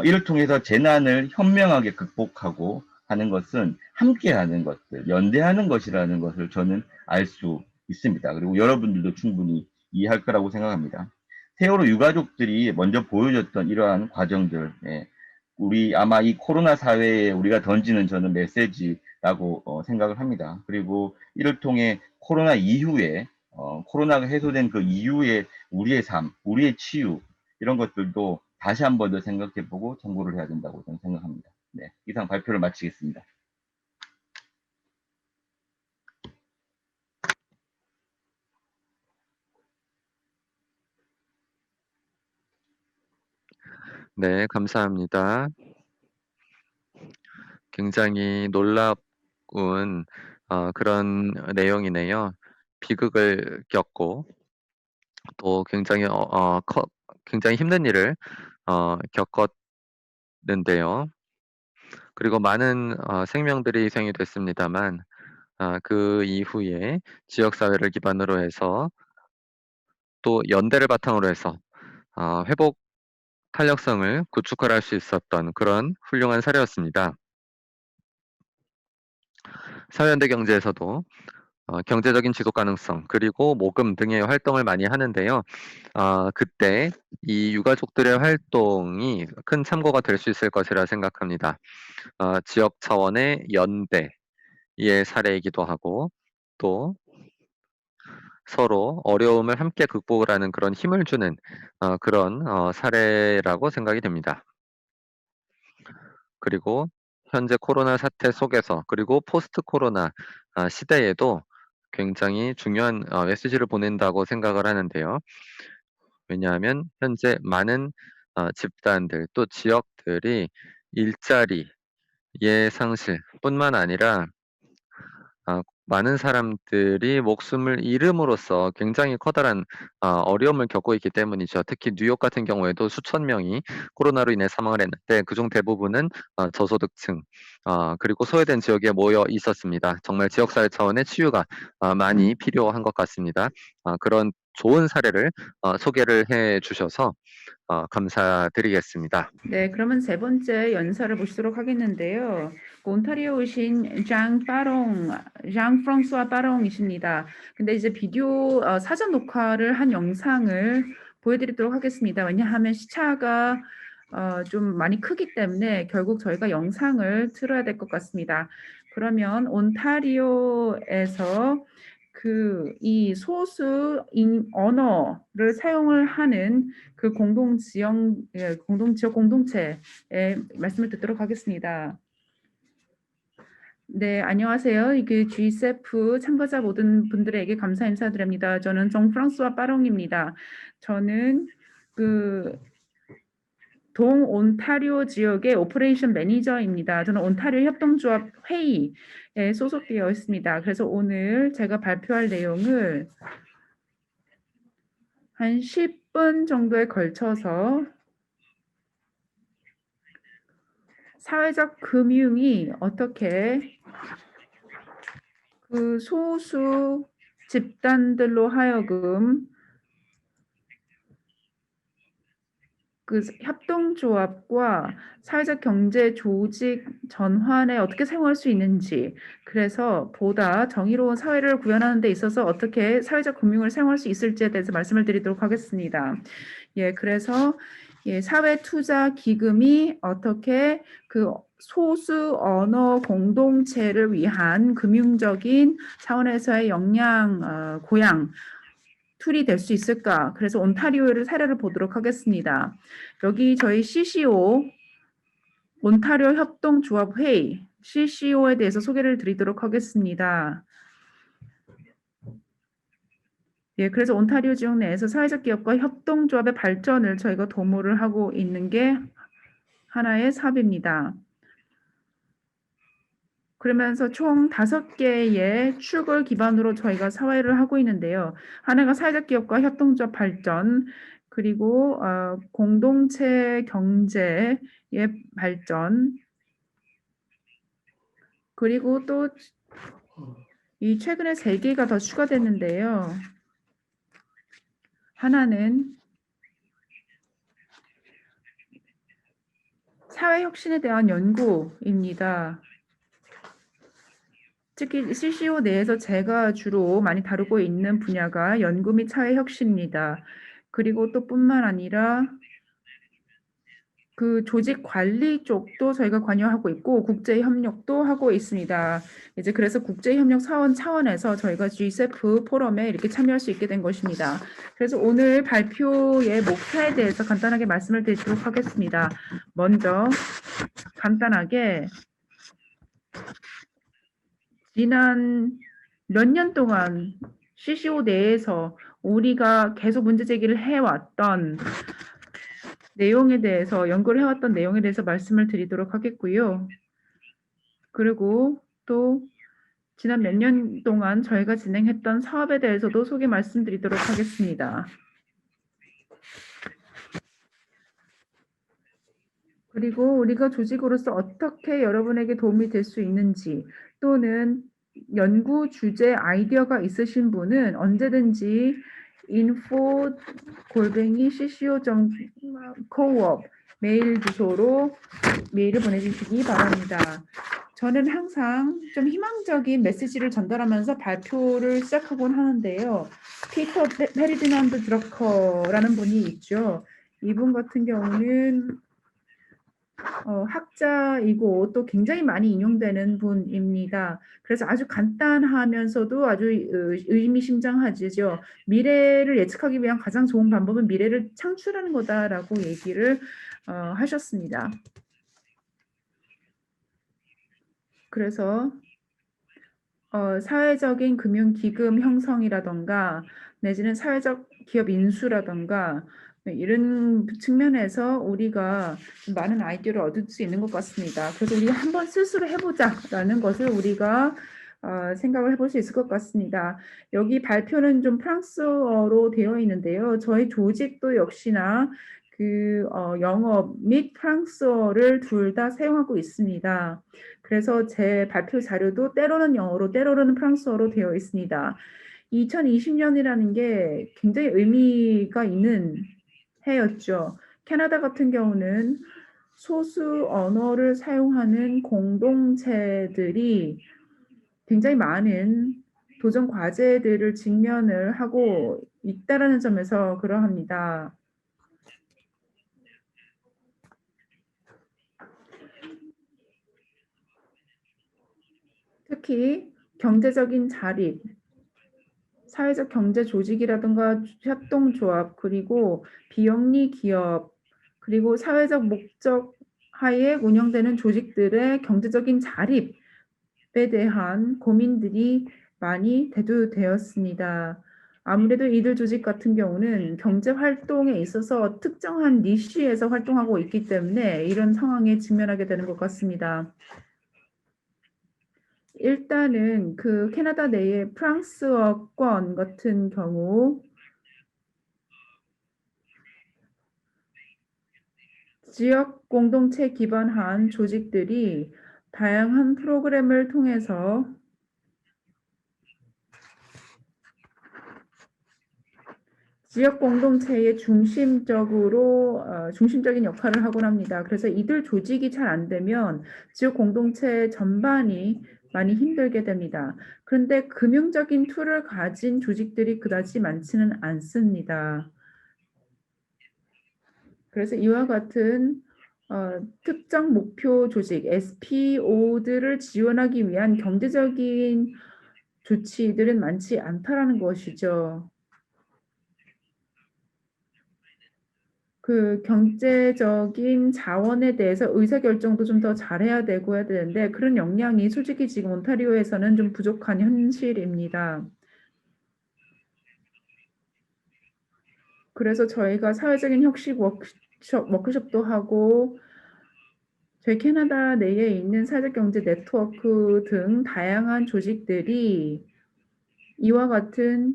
S3: 이를 통해서 재난을 현명하게 극복하고 하는 것은 함께하는 것들, 연대하는 것이라는 것을 저는 알 수 있습니다. 그리고 여러분들도 충분히 이해할 거라고 생각합니다. 세월호 유가족들이 먼저 보여줬던 이러한 과정들, 우리 아마 이 코로나 사회에 우리가 던지는 저는 메시지라고 생각을 합니다. 그리고 이를 통해 코로나 이후에 코로나가 해소된 그 이후에 우리의 삶, 우리의 치유 이런 것들도 다시 한 번 더 생각해보고 청구를 해야 된다고 저는 생각합니다. 네, 이상 발표를 마치겠습니다.
S2: 네, 감사합니다. 굉장히 놀라운 그런 내용이네요. 비극을 겪고 또 굉장히 굉장히 힘든 일을 겪었는데요. 그리고 많은 생명들이 희생이 됐습니다만 그 이후에 지역 사회를 기반으로 해서 또 연대를 바탕으로 해서 회복 탄력성을 구축할 수 있었던 그런 훌륭한 사례였습니다. 사회연대 경제에서도 경제적인 지속 가능성 그리고 모금 등의 활동을 많이 하는데요. 그때 이 유가족들의 활동이 큰 참고가 될 수 있을 것이라 생각합니다. 지역 차원의 연대의 사례이기도 하고 또 서로 어려움을 함께 극복을 하는 그런 힘을 주는 그런 사례라고 생각이 됩니다. 그리고 현재 코로나 사태 속에서 그리고 포스트 코로나 시대에도 굉장히 중요한 메시지를 보낸다고 생각을 하는데요. 왜냐하면 현재 많은 집단들 또 지역들이 일자리의 상실뿐만 아니라 많은 사람들이 목숨을 잃음으로써 굉장히 커다란 어려움을 겪고 있기 때문이죠. 특히 뉴욕 같은 경우에도 수천 명이 코로나로 인해 사망을 했는데 그중 대부분은 저소득층 그리고 소외된 지역에 모여 있었습니다. 정말 지역사회 차원의 치유가 많이 필요한 것 같습니다. 그런 좋은 사례를 소개를 해 주셔서 감사드리겠습니다.
S1: 네, 그러면 세 번째 연사를 보시도록 하겠는데요. 온타리오 오신 장 프랑스와 빠롱이십니다. 근데 이제 비디오 사전 녹화를 한 영상을 보여드리도록 하겠습니다. 왜냐하면 시차가 좀 많이 크기 때문에 결국 저희가 영상을 틀어야 될 것 같습니다. 그러면 온타리오에서 이 소수인 언어를 사용을 하는 그 공동지역 공동체의 말씀을 듣도록 하겠습니다. 네, 안녕하세요. 그 GCF 참가자 모든 분들에게 감사 인사드립니다. 저는 정프랑스와 빠롱입니다. 저는 동 온타리오 지역의 오퍼레이션 매니저입니다. 저는 온타리오 협동조합 회의에 소속되어 있습니다. 그래서 오늘 제가 발표할 내용을 한 10분 정도에 걸쳐서 사회적 금융이 어떻게 그 소수 집단들로 하여금 그 협동조합과 사회적 경제 조직 전환에 어떻게 사용할 수 있는지, 그래서 보다 정의로운 사회를 구현하는 데 있어서 어떻게 사회적 금융을 사용할 수 있을지에 대해서 말씀을 드리도록 하겠습니다. 예, 그래서 예, 사회투자기금이 어떻게 그 소수 언어 공동체를 위한 금융적인 차원에서의 역량 고양 툴이 될 수 있을까? 그래서 온타리오를 사례를 보도록 하겠습니다. 여기 저희 CCO 온타리오 협동조합 회의 CCO에 대해서 소개를 드리도록 하겠습니다. 예, 그래서 온타리오 지역 내에서 사회적 기업과 협동조합의 발전을 저희가 도모를 하고 있는 게 하나의 사업입니다. 그러면서 총 5개의 축을 기반으로 저희가 사회를 하고 있는데요. 하나가 사회적 기업과 협동조합 발전, 그리고 공동체 경제의 발전, 그리고 또 이 최근에 3개가 더 추가됐는데요. 하나는 사회혁신에 대한 연구입니다. 특히 CCO 내에서 제가 주로 많이 다루고 있는 분야가 연구 및 사회혁신입니다. 그리고 또 뿐만 아니라 그 조직 관리 쪽도 저희가 관여하고 있고 국제협력도 하고 있습니다. 이제 그래서 국제협력 사원 차원에서 저희가 G7 포럼에 이렇게 참여할 수 있게 된 것입니다. 그래서 오늘 발표의 목차에 대해서 간단하게 말씀을 드리도록 하겠습니다. 먼저 간단하게 지난 몇 년 동안 CCO 내에서 우리가 계속 문제 제기를 해왔던 내용에 대해서 연구를 해왔던 내용에 대해서 말씀을 드리도록 하겠고요. 그리고 또 지난 몇 년 동안 저희가 진행했던 사업에 대해서도 소개 말씀드리도록 하겠습니다. 그리고 우리가 조직으로서 어떻게 여러분에게 도움이 될 수 있는지 또는 연구 주제 아이디어가 있으신 분은 언제든지 info@cco.coop 메일 주소로 메일을 보내주시기 바랍니다. 저는 항상 좀 희망적인 메시지를 전달하면서 발표를 시작하곤 하는데요. 피터 페르디난드 드러커라는 분이 있죠. 이분 같은 경우는 학자이고 또 굉장히 많이 인용되는 분입니다. 그래서 아주 간단하면서도 아주 의미심장하죠. 미래를 예측하기 위한 가장 좋은 방법은 미래를 창출하는 거다라고 얘기를 하셨습니다. 그래서 사회적인 금융기금 형성이라던가 내지는 사회적 기업 인수라던가 이런 측면에서 우리가 많은 아이디어를 얻을 수 있는 것 같습니다. 그래서 우리가 한번 스스로 해보자라는 것을 우리가 생각을 해볼 수 있을 것 같습니다. 여기 발표는 좀 프랑스어로 되어 있는데요. 저희 조직도 역시나 그 영어 및 프랑스어를 둘 다 사용하고 있습니다. 그래서 제 발표 자료도 때로는 영어로 때로는 프랑스어로 되어 있습니다. 2020년이라는 게 굉장히 의미가 있는 해였죠. 캐나다 같은 경우는 소수 언어를 사용하는 공동체들이 굉장히 많은 도전 과제들을 직면을 하고 있다라는 점에서 그러합니다. 특히 경제적인 자립, 사회적 경제 조직이라든가 협동조합, 그리고 비영리 기업, 그리고 사회적 목적 하에 운영되는 조직들의 경제적인 자립에 대한 고민들이 많이 대두되었습니다. 아무래도 이들 조직 같은 경우는 경제 활동에 있어서 특정한 니쉬에서 활동하고 있기 때문에 이런 상황에 직면하게 되는 것 같습니다. 일단은 그 캐나다 내의 프랑스어권 같은 경우 지역 공동체 기반한 조직들이 다양한 프로그램을 통해서 지역 공동체의 중심적인 역할을 하곤 합니다. 그래서 이들 조직이 잘 안 되면 지역 공동체 전반이 많이 힘들게 됩니다. 그런데 금융적인 툴을 가진 조직들이 그다지 많지는 않습니다. 그래서 이와 같은 특정 목표 조직 SPO들을 지원하기 위한 경제적인 조치들은 많지 않다라는 것이죠. 그 경제적인 자원에 대해서 의사결정도 좀 더 잘해야 되고 해야 되는데 그런 역량이 솔직히 지금 온타리오에서는 좀 부족한 현실입니다. 그래서 저희가 사회적인 혁신 워크숍도 하고 저희 캐나다 내에 있는 사회적 경제 네트워크 등 다양한 조직들이 이와 같은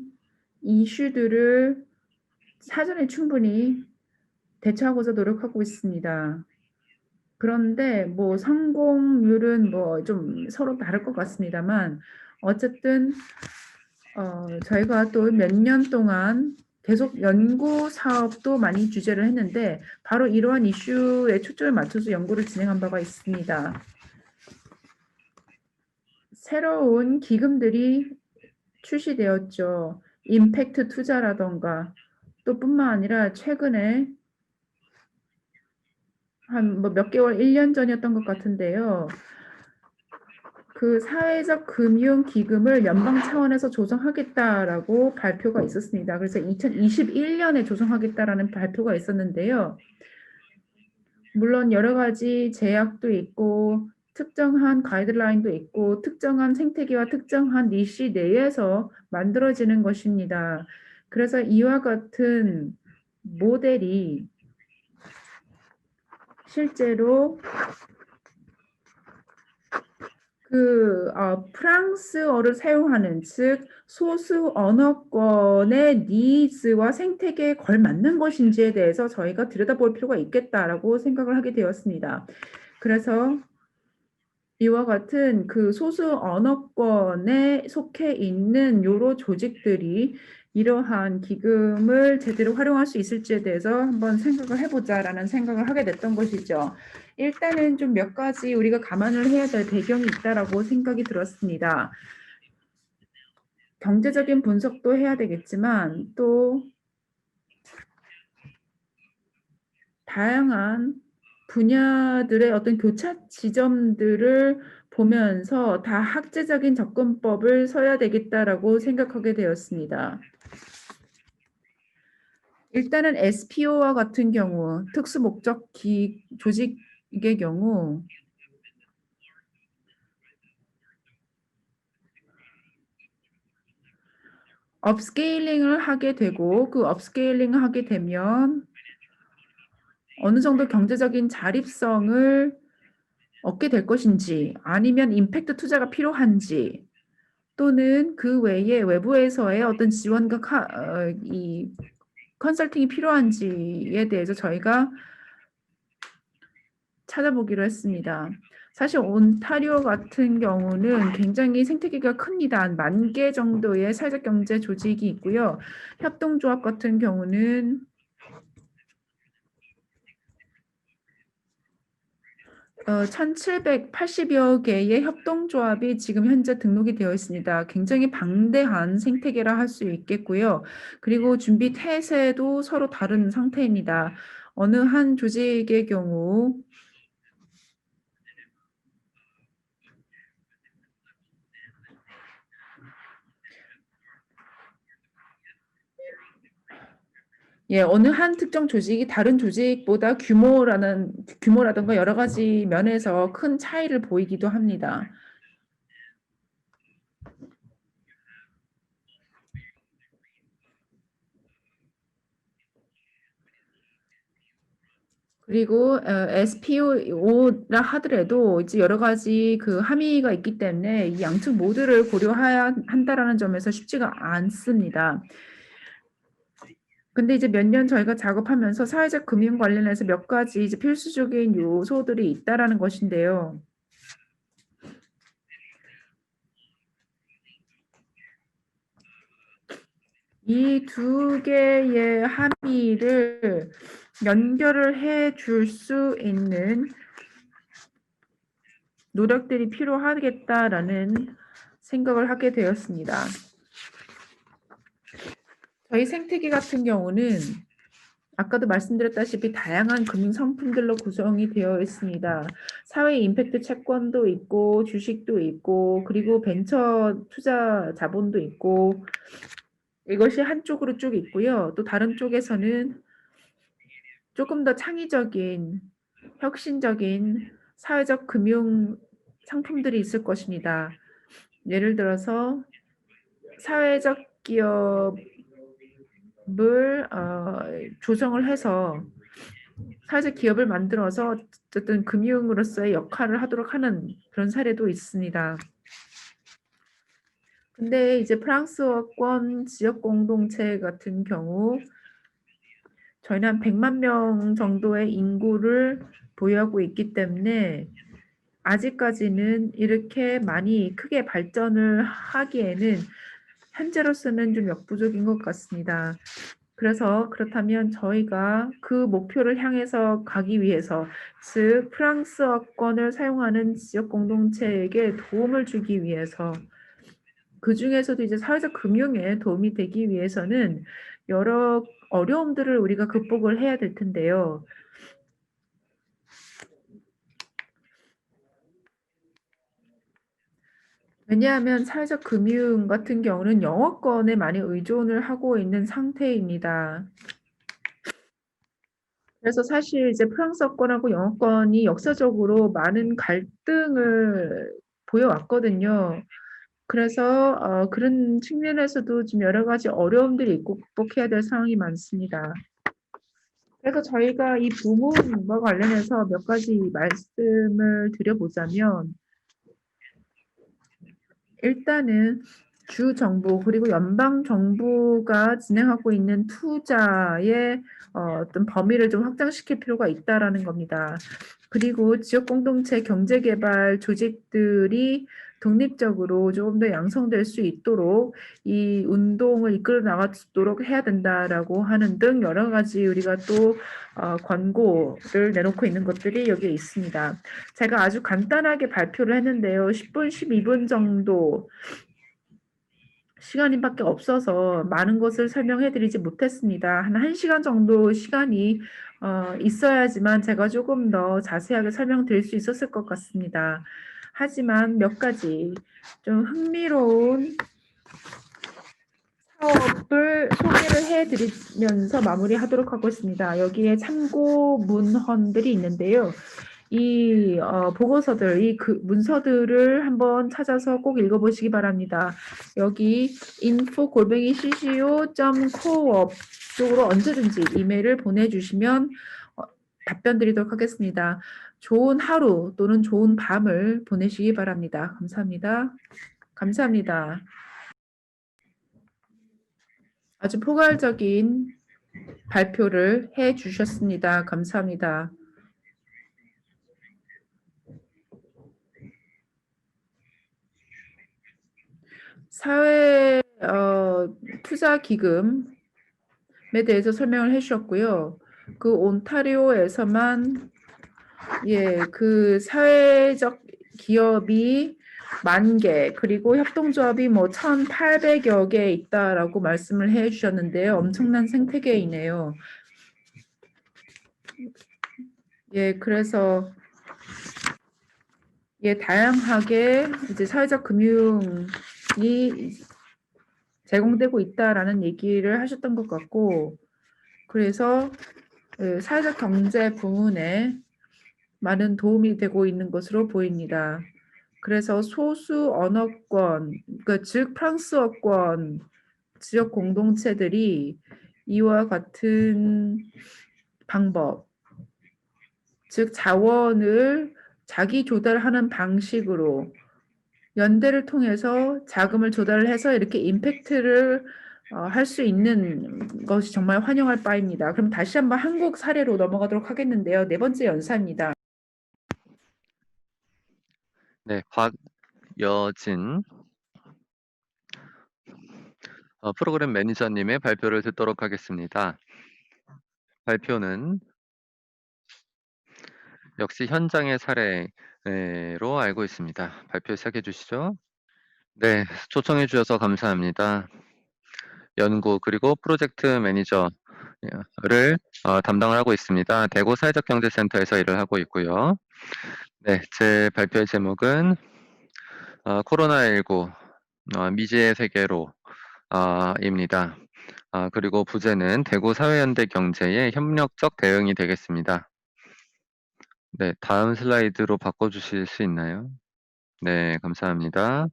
S1: 이슈들을 사전에 충분히 대처하고자 노력하고 있습니다. 그런데 뭐 성공률은 뭐 좀 서로 다를 것 같습니다만 어쨌든 저희가 또 몇 년 동안 계속 연구 사업도 많이 주재를 했는데 바로 이러한 이슈에 초점을 맞춰서 연구를 진행한 바가 있습니다. 새로운 기금들이 출시되었죠. 임팩트 투자라던가 또 뿐만 아니라 최근에 한 뭐 몇 개월, 1년 전이었던 것 같은데요. 그 사회적 금융 기금을 연방 차원에서 조성하겠다라고 발표가 있었습니다. 그래서 2021년에 조성하겠다라는 발표가 있었는데요. 물론 여러 가지 제약도 있고 특정한 가이드라인도 있고 특정한 생태계와 특정한 니시 내에서 만들어지는 것입니다. 그래서 이와 같은 모델이 실제로 프랑스어를 사용하는 즉 소수 언어권의 니즈와 생태계에 걸맞는 것인지에 대해서 저희가 들여다볼 필요가 있겠다라고 생각을 하게 되었습니다. 그래서 이와 같은 그 소수 언어권에 속해 있는 여러 조직들이 이러한 기금을 제대로 활용할 수 있을지에 대해서 한번 생각을 해보자라는 생각을 하게 됐던 것이죠. 일단은 좀 몇 가지 우리가 감안을 해야 될 배경이 있다라고 생각이 들었습니다. 경제적인 분석도 해야 되겠지만 또 다양한 분야들의 어떤 교차 지점들을 보면서 다 학제적인 접근법을 써야 되겠다라고 생각하게 되었습니다. 일단은 SPO와 같은 경우, 특수목적 조직의 경우 업스케일링을 하게 되고 그 업스케일링을 하게 되면 어느 정도 경제적인 자립성을 얻게 될 것인지 아니면 임팩트 투자가 필요한지 또는 그 외에 외부에서의 어떤 지원과 이 컨설팅이 필요한지에 대해서 저희가 찾아보기로 했습니다. 사실 온타리오 같은 경우는 굉장히 생태계가 큽니다. 10,000개 정도의 사회적 경제 조직이 있고요. 협동조합 같은 경우는 1,780여 개의 협동조합이 지금 현재 등록이 되어 있습니다. 굉장히 방대한 생태계라 할 수 있겠고요. 그리고 준비 태세도 서로 다른 상태입니다. 어느 한 조직의 경우 어느 한 특정 조직이 다른 조직보다 규모라든가 여러 가지 면에서 큰 차이를 보이기도 합니다. 그리고 SPO라 하더라도 이제 여러 가지 그 함의가 있기 때문에 이 양측 모두를 고려해야 한다라는 점에서 쉽지가 않습니다. 근데 이제 몇 년 저희가 작업하면서 사회적 금융 관련해서 몇 가지 이제 필수적인 요소들이 있다라는 것인데요. 이 두 개의 함의를 연결을 해 줄 수 있는 노력들이 필요하겠다라는 생각을 하게 되었습니다. 저희 생태계 같은 경우는 아까도 말씀드렸다시피 다양한 금융 상품들로 구성이 되어 있습니다. 사회 임팩트 채권도 있고 주식도 있고 그리고 벤처 투자 자본도 있고 이것이 한쪽으로 쭉 있고요. 또 다른 쪽에서는 조금 더 창의적인 혁신적인 사회적 금융 상품들이 있을 것입니다. 예를 들어서 사회적 기업을 조성을 해서 사회적 기업을 만들어서 어쨌든 금융으로서의 역할을 하도록 하는 그런 사례도 있습니다. 근데 이제 프랑스어권 지역 공동체 같은 경우 저희는 한 100만 명 정도의 인구를 보유하고 있기 때문에 아직까지는 이렇게 많이 크게 발전을 하기에는 현재로서는 좀 역부족인 것 같습니다. 그래서 그렇다면 저희가 그 목표를 향해서 가기 위해서 즉 프랑스어권을 사용하는 지역 공동체에게 도움을 주기 위해서 그중에서도 이제 사회적 금융에 도움이 되기 위해서는 여러 어려움들을 우리가 극복을 해야 될 텐데요. 왜냐하면 사회적 금융 같은 경우는 영어권에 많이 의존을 하고 있는 상태입니다. 그래서 사실 이제 프랑스어권하고 영어권이 역사적으로 많은 갈등을 보여왔거든요. 그래서 그런 측면에서도 좀 여러 가지 어려움들이 있고 극복해야 될 상황이 많습니다. 그래서 저희가 이 부문과 관련해서 몇 가지 말씀을 드려보자면 일단은 주 정부 그리고 연방 정부가 진행하고 있는 투자의 어떤 범위를 좀 확장시킬 필요가 있다라는 겁니다. 그리고 지역 공동체 경제 개발 조직들이 독립적으로 조금 더 양성될 수 있도록 이 운동을 이끌어 나가도록 해야 된다라고 하는 등 여러 가지 우리가 또 권고를 내놓고 있는 것들이 여기에 있습니다. 제가 아주 간단하게 발표를 했는데요. 10분, 12분 정도 시간밖에 없어서 많은 것을 설명해 드리지 못했습니다. 한 1시간 정도 시간이 있어야지만 제가 조금 더 자세하게 설명드릴 수 있었을 것 같습니다. 하지만 몇 가지 좀 흥미로운 사업을 소개를 해드리면서 마무리하도록 하겠습니다. 여기에 참고 문헌들이 있는데요. 이 보고서들, 이 문서들을 한번 찾아서 꼭 읽어보시기 바랍니다. 여기 info@cco.coop 쪽으로 언제든지 이메일을 보내주시면 답변 드리도록 하겠습니다. 좋은 하루 또는 좋은 밤을 보내시기 바랍니다. 감사합니다. 감사합니다. 아주 포괄적인 발표를 해 주셨습니다. 감사합니다. 사회 투자 기금에 대해서 설명을 해 주셨고요. 그 온타리오에서만 그 사회적 기업이 10,000개 그리고 협동조합이 뭐 1,800여 개 있다라고 말씀을 해 주셨는데요. 엄청난 생태계이네요. 그래서 다양하게 이제 사회적 금융이 제공되고 있다라는 얘기를 하셨던 것 같고, 그래서 사회적 경제 부문에 많은 도움이 되고 있는 것으로 보입니다. 그래서 소수 언어권, 그러니까 즉 프랑스어권 지역 공동체들이 이와 같은 방법, 즉 자원을 자기 조달하는 방식으로 연대를 통해서 자금을 조달을 해서 이렇게 임팩트를 할 수 있는 것이 정말 환영할 바입니다. 그럼 다시 한번 한국 사례로 넘어가도록 하겠는데요. 네 번째 연사입니다.
S2: 네, 곽여진 프로그램 매니저님의 발표를 듣도록 하겠습니다. 발표는 역시 현장의 사례로 알고 있습니다. 발표 시작해 주시죠. 네, 초청해 주셔서 감사합니다. 연구 그리고 프로젝트 매니저 를 담당을 하고 있습니다. 대구 사회적 경제센터에서 일을 하고 있고요. 네, 제 발표의 제목은 코로나19 미지의 세계로 입니다. 그리고 부제는 대구 사회연대 경제의 협력적 대응이 되겠습니다. 네, 다음 슬라이드로 바꿔주실 수 있나요? 네, 감사합니다.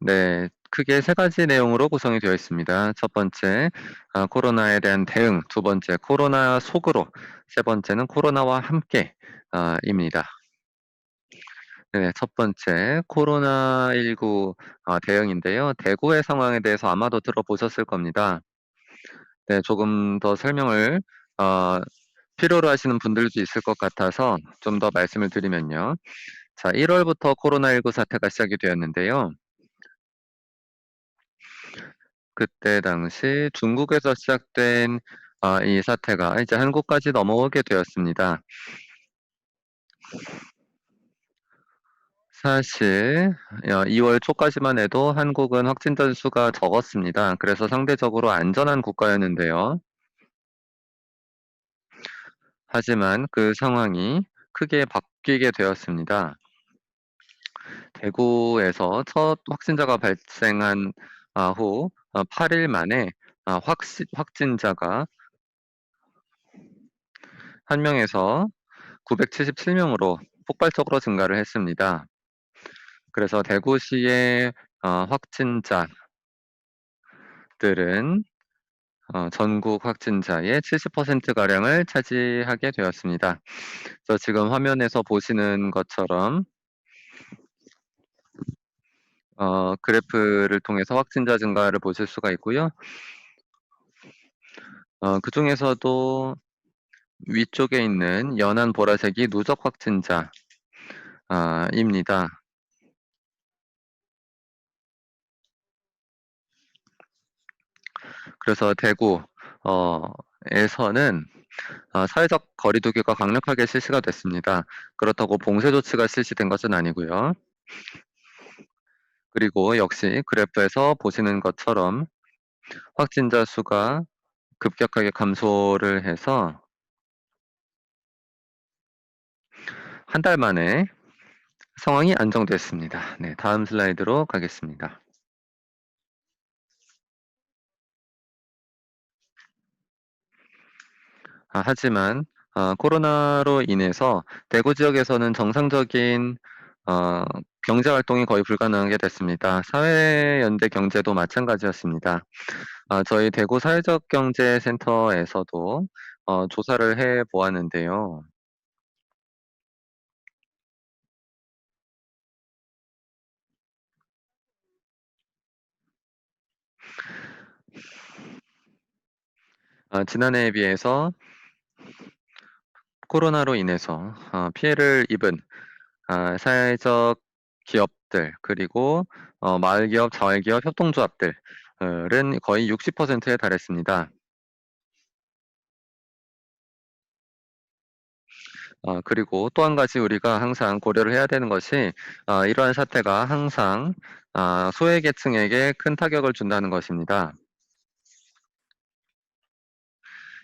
S2: 네, 크게 세 가지 내용으로 구성이 되어 있습니다. 첫 번째, 코로나에 대한 대응, 두 번째, 코로나 속으로, 세 번째는 코로나와 함께, 입니다. 네, 첫 번째, 코로나19 대응인데요. 대구의 상황에 대해서 아마도 들어보셨을 겁니다. 네, 조금 더 설명을 필요로 하시는 분들도 있을 것 같아서 좀 더 말씀을 드리면요. 자, 1월부터 코로나19 사태가 시작이 되었는데요. 그때 당시 중국에서 시작된 이 사태가 이제 한국까지 넘어오게 되었습니다. 사실 2월 초까지만 해도 한국은 확진자 수가 적었습니다. 그래서 상대적으로 안전한 국가였는데요. 하지만 그 상황이 크게 바뀌게 되었습니다. 대구에서 첫 확진자가 발생한 후 8일 만에 확진자가 1명에서 977명으로 폭발적으로 증가를 했습니다. 그래서 대구시의 확진자들은 전국 확진자의 70%가량을 차지하게 되었습니다. 그래서 지금 화면에서 보시는 것처럼 그래프를 통해서 확진자 증가를 보실 수가 있고요. 그중에서도 위쪽에 있는 연한 보라색이 누적 확진자 입니다. 그래서 대구 에서는 사회적 거리두기가 강력하게 실시가 됐습니다. 그렇다고 봉쇄 조치가 실시된 것은 아니고요. 그리고 역시 그래프에서 보시는 것처럼 확진자 수가 급격하게 감소를 해서 한 달 만에 상황이 안정됐습니다. 네, 다음 슬라이드로 가겠습니다. 하지만 코로나로 인해서 대구 지역에서는 정상적인 경제 활동이 거의 불가능하게 됐습니다. 사회연대 경제도 마찬가지였습니다. 저희 대구 사회적 경제센터에서도 조사를 해 보았는데요. 지난해에 비해서 코로나로 인해서 피해를 입은 사회적 기업들 그리고 마을 기업, 자활 기업, 협동조합들은 거의 60%에 달했습니다. 그리고 또 한 가지 우리가 항상 고려를 해야 되는 것이 이러한 사태가 항상 소외계층에게 큰 타격을 준다는 것입니다.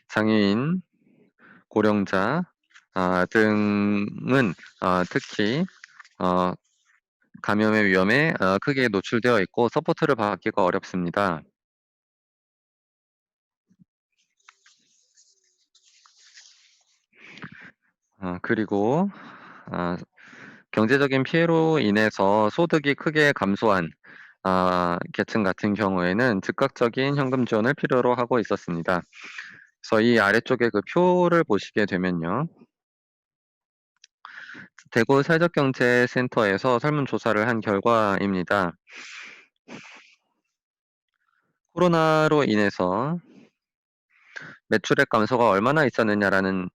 S2: 장애인, 고령자 등은 특히 감염의 위험에 크게 노출되어 있고 서포트를 받기가 어렵습니다. 그리고 경제적인 피해로 인해서 소득이 크게 감소한 계층 같은 경우에는 즉각적인 현금 지원을 필요로 하고 있었습니다. 그래서 이 아래쪽에 그 표를 보시게 되면요. 대구 사회적경제센터에서 설문조사를 한 결과입니다. 코로나로 인해서 매출액 감소가 얼마나 있었느냐라는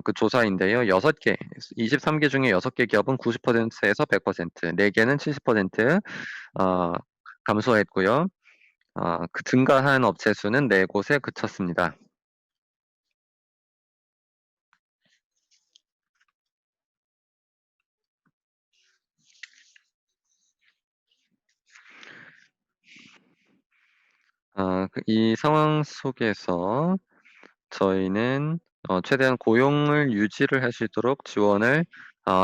S2: 그 조사인데요. 6개, 23개 중에 6개 기업은 90%에서 100%, 4개는 70% 감소했고요. 그 증가한 업체 수는 4곳에 그쳤습니다. 이 상황 속에서 저희는 최대한 고용을 유지를 할 수 있도록 지원을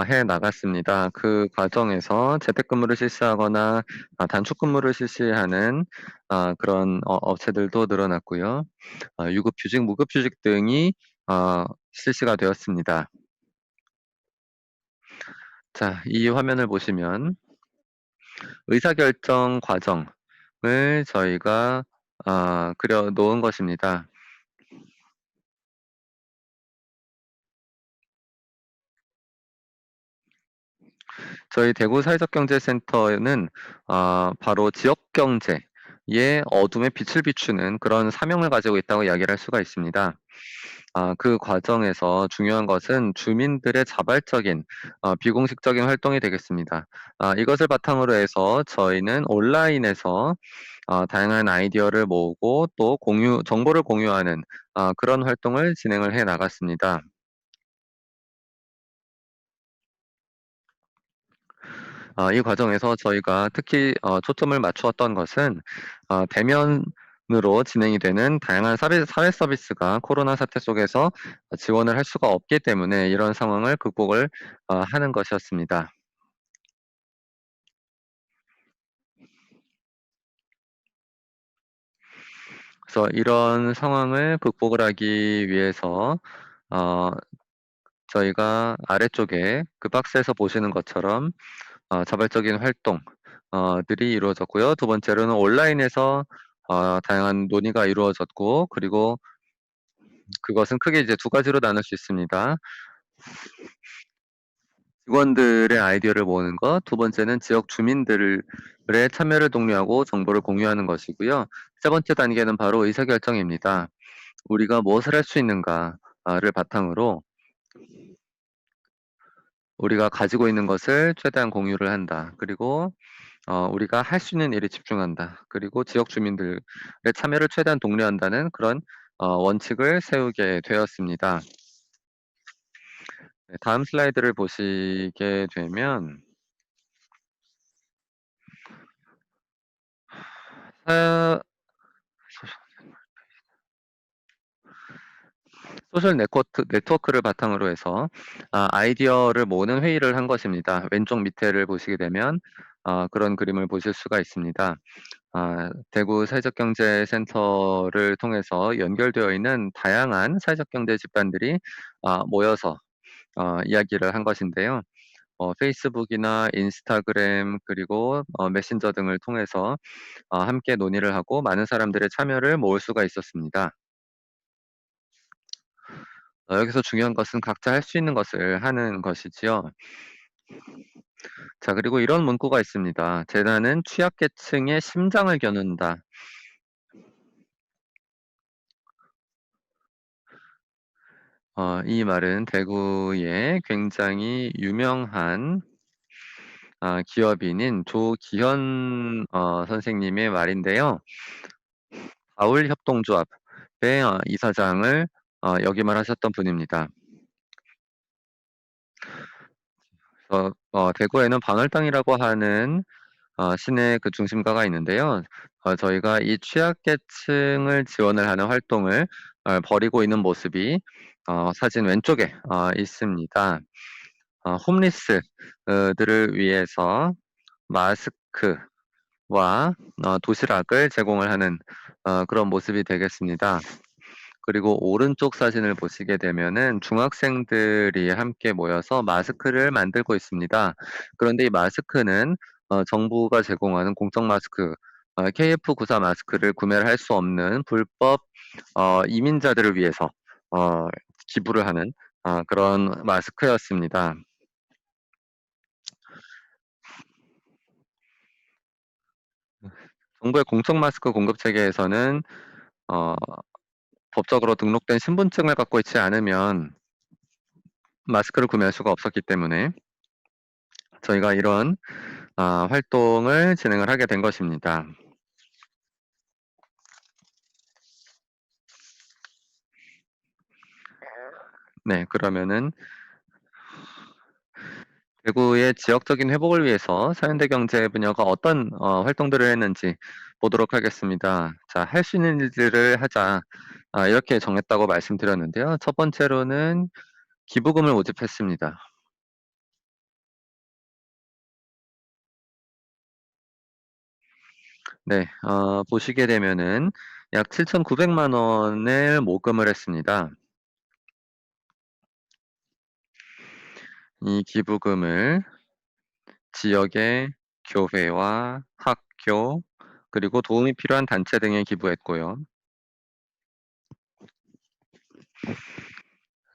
S2: 해 나갔습니다. 그 과정에서 재택근무를 실시하거나 단축근무를 실시하는 그런 업체들도 늘어났고요. 유급휴직, 무급휴직 등이 실시가 되었습니다. 자, 이 화면을 보시면 의사결정 과정을 저희가 그려 놓은 것입니다. 저희 대구 사회적경제센터는 바로 지역 경제의 어둠에 빛을 비추는 그런 사명을 가지고 있다고 이야기를 할 수가 있습니다. 그 과정에서 중요한 것은 주민들의 자발적인 비공식적인 활동이 되겠습니다. 이것을 바탕으로 해서 저희는 온라인에서 다양한 아이디어를 모으고 또 정보를 공유하는 그런 활동을 진행을 해 나갔습니다. 이 과정에서 저희가 특히 초점을 맞추었던 것은 대면으로 진행이 되는 다양한 사회 서비스가 코로나 사태 속에서 지원을 할 수가 없기 때문에 이런 상황을 극복을 하는 것이었습니다. 그래서 이런 상황을 극복을 하기 위해서 어 저희가 아래쪽에 그 박스에서 보시는 것처럼 자발적인 활동 들이 이루어졌고요. 두 번째로는 온라인에서 다양한 논의가 이루어졌고, 그리고 그것은 크게 이제 두 가지로 나눌 수 있습니다. 직원들의 아이디어를 모으는 것, 두 번째는 지역 주민들의 참여를 독려하고 정보를 공유하는 것이고요. 세 번째 단계는 바로 의사결정입니다. 우리가 무엇을 할 수 있는가를 바탕으로 우리가 가지고 있는 것을 최대한 공유를 한다. 그리고 우리가 할 수 있는 일에 집중한다. 그리고 지역 주민들의 참여를 최대한 독려한다는 그런 원칙을 세우게 되었습니다. 네, 다음 슬라이드를 보시게 되면 사 소셜 네트워크를 바탕으로 해서 아이디어를 모으는 회의를 한 것입니다. 왼쪽 밑에를 보시게 되면 그런 그림을 보실 수가 있습니다. 대구 사회적경제센터를 통해서 연결되어 있는 다양한 사회적경제 집단들이 모여서 이야기를 한 것인데요. 페이스북이나 인스타그램 그리고 메신저 등을 통해서 함께 논의를 하고 많은 사람들의 참여를 모을 수가 있었습니다. 여기서 중요한 것은 각자 할 수 있는 것을 하는 것이지요. 자, 그리고 이런 문구가 있습니다. "재단은 취약계층의 심장을 겨눈다." 이 말은 대구의 굉장히 유명한 기업인인 조기현 선생님의 말인데요. 가울협동조합의 이사장을 역임을 하셨던 분입니다. 그래서 대구에는 방울당이라고 하는 시내 그 중심가가 있는데요. 저희가 이 취약계층을 지원을 하는 활동을 벌이고 있는 모습이 사진 왼쪽에 있습니다. 홈리스 들을 위해서 마스크와 도시락을 제공을 하는 그런 모습이 되겠습니다. 그리고 오른쪽 사진을 보시게 되면은 중학생들이 함께 모여서 마스크를 만들고 있습니다. 그런데 이 마스크는 정부가 제공하는 공적 마스크 KF94 마스크를 구매를 할 수 없는 불법 이민자들을 위해서 어 기부를 하는 그런 마스크였습니다. 정부의 공적 마스크 공급 체계에서는 어 법적으로 등록된 신분증을 갖고 있지 않으면 마스크를 구매할 수가 없었기 때문에 저희가 이런 활동을 진행을 하게 된 것입니다. 네, 그러면은 대구의 지역적인 회복을 위해서 사연대 경제 부녀가 어떤 활동들을 했는지 보도록 하겠습니다. 자, 할 수 있는 일들을 하자. 이렇게 정했다고 말씀드렸는데요. 첫 번째로는 기부금을 모집했습니다. 네, 보시게 되면은 약 7,900만 원을 모금을 했습니다. 이 기부금을 지역의 교회와 학교, 그리고 도움이 필요한 단체 등에 기부했고요.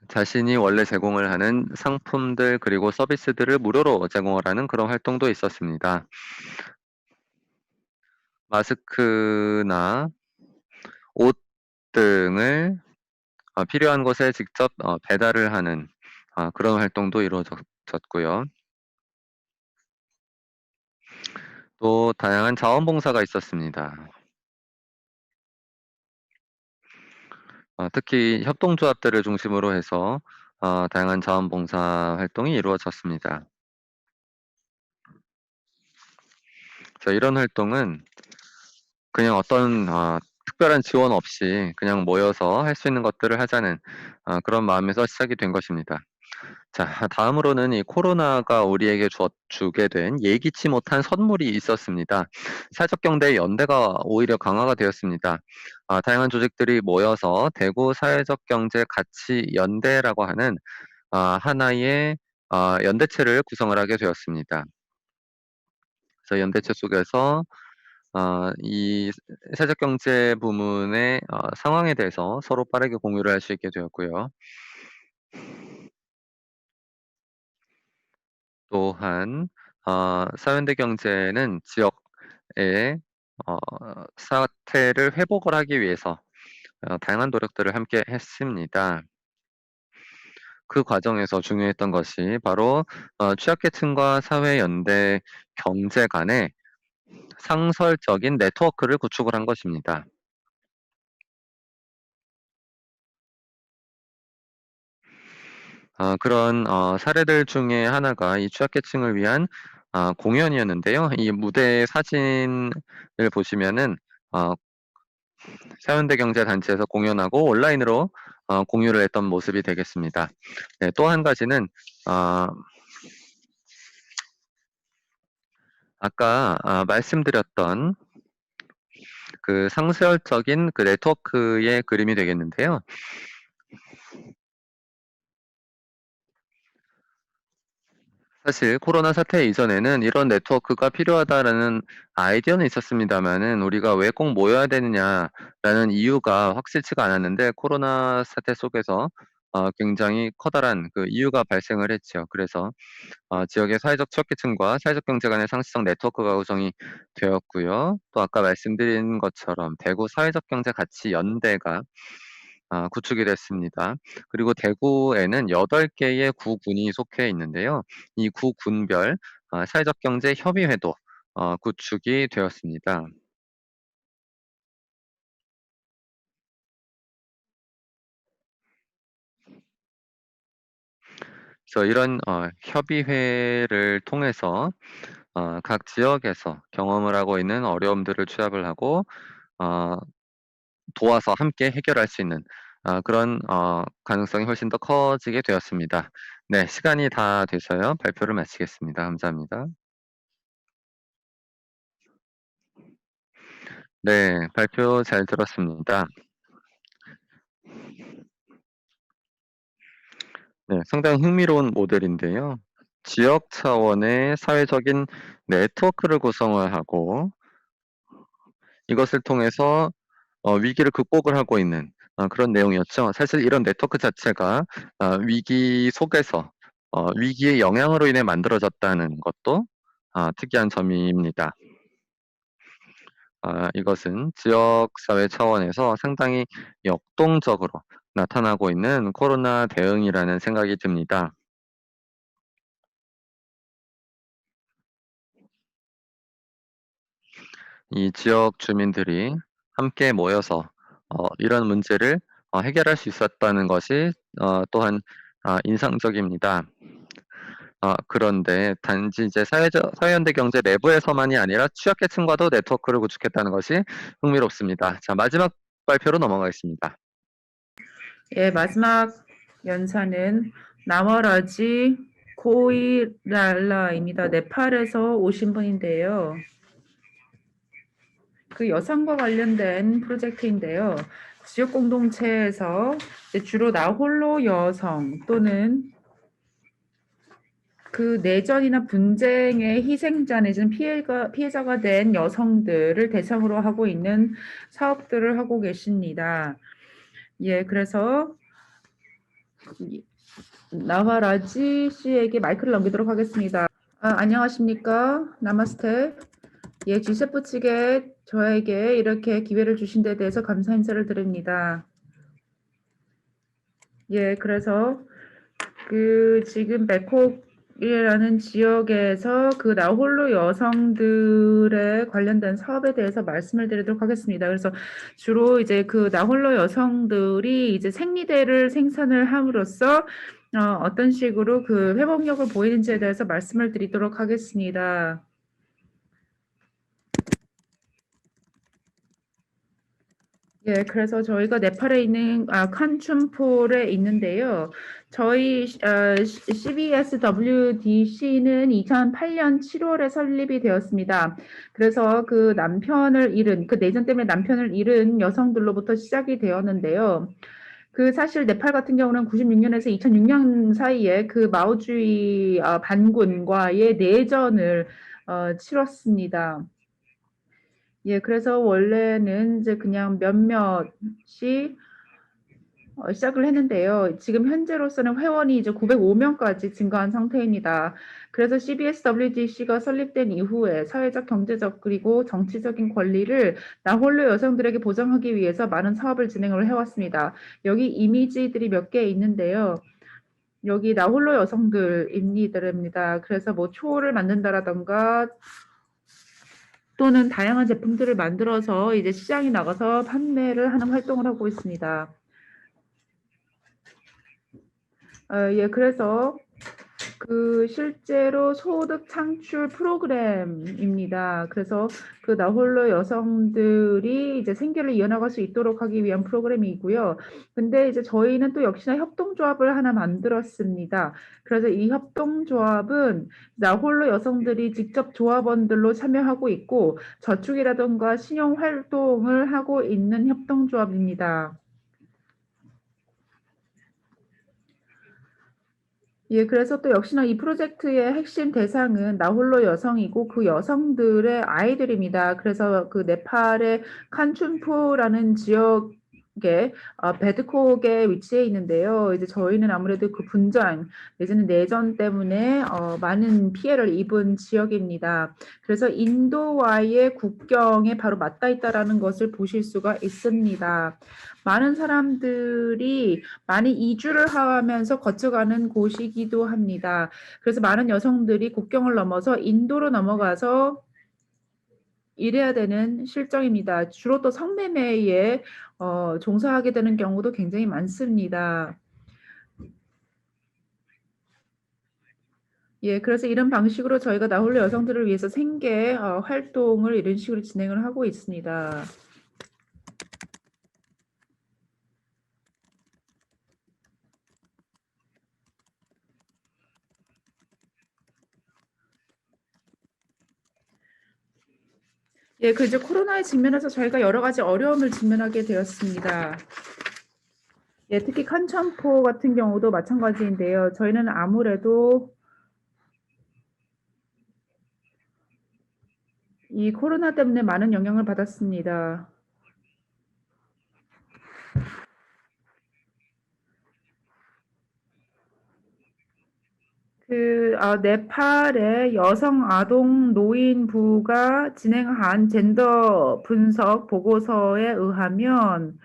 S2: 자신이 원래 제공을 하는 상품들 그리고 서비스들을 무료로 제공을 하는 그런 활동도 있었습니다. 마스크나 옷 등을 필요한 곳에 직접 배달을 하는 그런 활동도 이루어졌고요. 또 다양한 자원봉사가 있었습니다. 특히 협동조합들을 중심으로 해서 다양한 자원봉사 활동이 이루어졌습니다. 이런 활동은 그냥 어떤 특별한 지원 없이 그냥 모여서 할 수 있는 것들을 하자는 그런 마음에서 시작이 된 것입니다. 자, 다음으로는 이 코로나가 우리에게 주게 된 예기치 못한 선물이 있었습니다. 사회적 경제 연대가 오히려 강화가 되었습니다. 다양한 조직들이 모여서 대구 사회적 경제 가치 연대라고 하는 하나의 연대체를 구성을 하게 되었습니다. 그래서 연대체 속에서 이 사회적 경제 부문의 상황에 대해서 서로 빠르게 공유를 할 수 있게 되었고요. 또한 사회연대 경제는 지역의 사태를 회복을 하기 위해서 다양한 노력들을 함께 했습니다. 그 과정에서 중요했던 것이 바로 취약계층과 사회연대 경제 간의 상설적인 네트워크를 구축을 한 것입니다. 그런 사례들 중에 하나가 이 취약계층을 위한 공연이었는데요. 이 무대 사진을 보시면은 사회연대경제단체에서 공연하고 온라인으로 공유를 했던 모습이 되겠습니다. 네, 또 한 가지는 아까 말씀드렸던 그 상설적인 그 네트워크의 그림이 되겠는데요. 사실 코로나 사태 이전에는 이런 네트워크가 필요하다라는 아이디어는 있었습니다마는 우리가 왜 꼭 모여야 되느냐라는 이유가 확실치가 않았는데 코로나 사태 속에서 굉장히 커다란 그 이유가 발생을 했죠. 그래서 지역의 사회적 취약계층과 사회적 경제 간의 상시적 네트워크가 구성이 되었고요. 또 아까 말씀드린 것처럼 대구 사회적 경제 가치 연대가 구축이 됐습니다. 그리고 대구에는 8개의 구군이 속해 있는데요. 이 구군별 사회적 경제 협의회도 구축이 되었습니다. 그래서 이런 협의회를 통해서 각 지역에서 경험을 하고 있는 어려움들을 취합을 하고 어 도와서 함께 해결할 수 있는 그런 가능성이 훨씬 더 커지게 되었습니다. 네, 시간이 다 돼서요. 발표를 마치겠습니다. 감사합니다. 네, 발표 잘 들었습니다. 네, 상당히 흥미로운 모델인데요. 지역 차원의 사회적인 네트워크를 구성을 하고 이것을 통해서 위기를 극복을 하고 있는 그런 내용이었죠. 사실 이런 네트워크 자체가 위기 속에서 위기의 영향으로 인해 만들어졌다는 것도 특이한 점입니다. 이것은 지역 사회 차원에서 상당히 역동적으로 나타나고 있는 코로나 대응이라는 생각이 듭니다. 이 지역 주민들이 함께 모여서 이런 문제를 해결할 수 있었다는 것이 또한 인상적입니다. 그런데 단지 이제 사회연대 경제 내부에서만이 아니라 취약계층과도 네트워크를 구축했다는 것이 흥미롭습니다. 자, 마지막 발표로 넘어가겠습니다.
S1: 예, 마지막 연사는 나와라지 코이랄라입니다. 네팔에서 오신 분인데요. 그 여성과 관련된 프로젝트인데요. 지역 공동체에서 주로 나홀로 여성 또는 그 내전이나 분쟁의 희생자 내지는 피해자가 된 여성들을 대상으로 하고 있는 사업들을 하고 계십니다. 예, 그래서 나와라지 씨에게 마이크를 넘기도록 하겠습니다. 안녕하십니까? 나마스테. 예, G7 측에 저에게 이렇게 기회를 주신 데 대해서 감사 인사를 드립니다. 예, 그래서 지금 백콕이라는 지역에서 그 나홀로 여성들에 관련된 사업에 대해서 말씀을 드리도록 하겠습니다. 그래서 주로 이제 그 나홀로 여성들이 이제 생리대를 생산을 함으로써 어떤 식으로 그 회복력을 보이는지에 대해서 말씀을 드리도록 하겠습니다. 예, 그래서 저희가 네팔에 있는 칸춘폴에 있는데요. 저희 CBSWDC는 2008년 7월에 설립이 되었습니다. 그래서 그 내전 때문에 남편을 잃은 여성들로부터 시작이 되었는데요. 사실 네팔 같은 경우는 96년에서 2006년 사이에 그 마오주의 반군과의 내전을 치렀습니다. 예, 그래서 원래는 이제 그냥 몇몇이 시작을 했는데요. 지금 현재로서는 회원이 이제 905명까지 증가한 상태입니다. 그래서 CBSWDC가 설립된 이후에 사회적, 경제적 그리고 정치적인 권리를 나홀로 여성들에게 보장하기 위해서 많은 사업을 진행을 해왔습니다. 여기 이미지들이 몇 개 있는데요. 여기 나홀로 여성들입니다. 그래서 뭐 초를 만든다라던가 또는 다양한 제품들을 만들어서 이제 시장에 나가서 판매를 하는 활동을 하고 있습니다. 예, 그래서 실제로 소득 창출 프로그램입니다. 그래서 그 나홀로 여성들이 이제 생계를 이어나갈 수 있도록 하기 위한 프로그램이고요. 근데 이제 저희는 또 역시나 협동조합을 하나 만들었습니다. 그래서 이 협동조합은 나홀로 여성들이 직접 조합원들로 참여하고 있고 저축이라던가 신용 활동을 하고 있는 협동조합입니다. 예, 그래서 또 역시나 이 프로젝트의 핵심 대상은 나홀로 여성이고 그 여성들의 아이들입니다. 그래서 그 네팔의 칸춘푸라는 지역에 베드콕에 위치해 있는데요. 이제 저희는 아무래도 그 분전 내지는 내전 때문에 많은 피해를 입은 지역입니다. 그래서 인도와의 국경에 바로 맞닿아 있다라는 것을 보실 수가 있습니다. 많은 사람들이 많이 이주를 하면서 거쳐가는 곳이기도 합니다. 그래서 많은 여성들이 국경을 넘어서 인도로 넘어가서 일해야 되는 실정입니다. 주로 또 성매매에 종사하게 되는 경우도 굉장히 많습니다. 예, 그래서 이런 방식으로 저희가 나홀로 여성들을 위해서 생계 활동을 이런 식으로 진행을 하고 있습니다. 예, 이제 코로나에 직면해서 저희가 여러 가지 어려움을 직면하게 되었습니다. 예, 특히 칸천포 같은 경우도 마찬가지인데요. 저희는 아무래도 이 코로나 때문에 많은 영향을 받았습니다. 네팔의 여성 아동 노인부가 진행한 젠더 분석 보고서에 의하면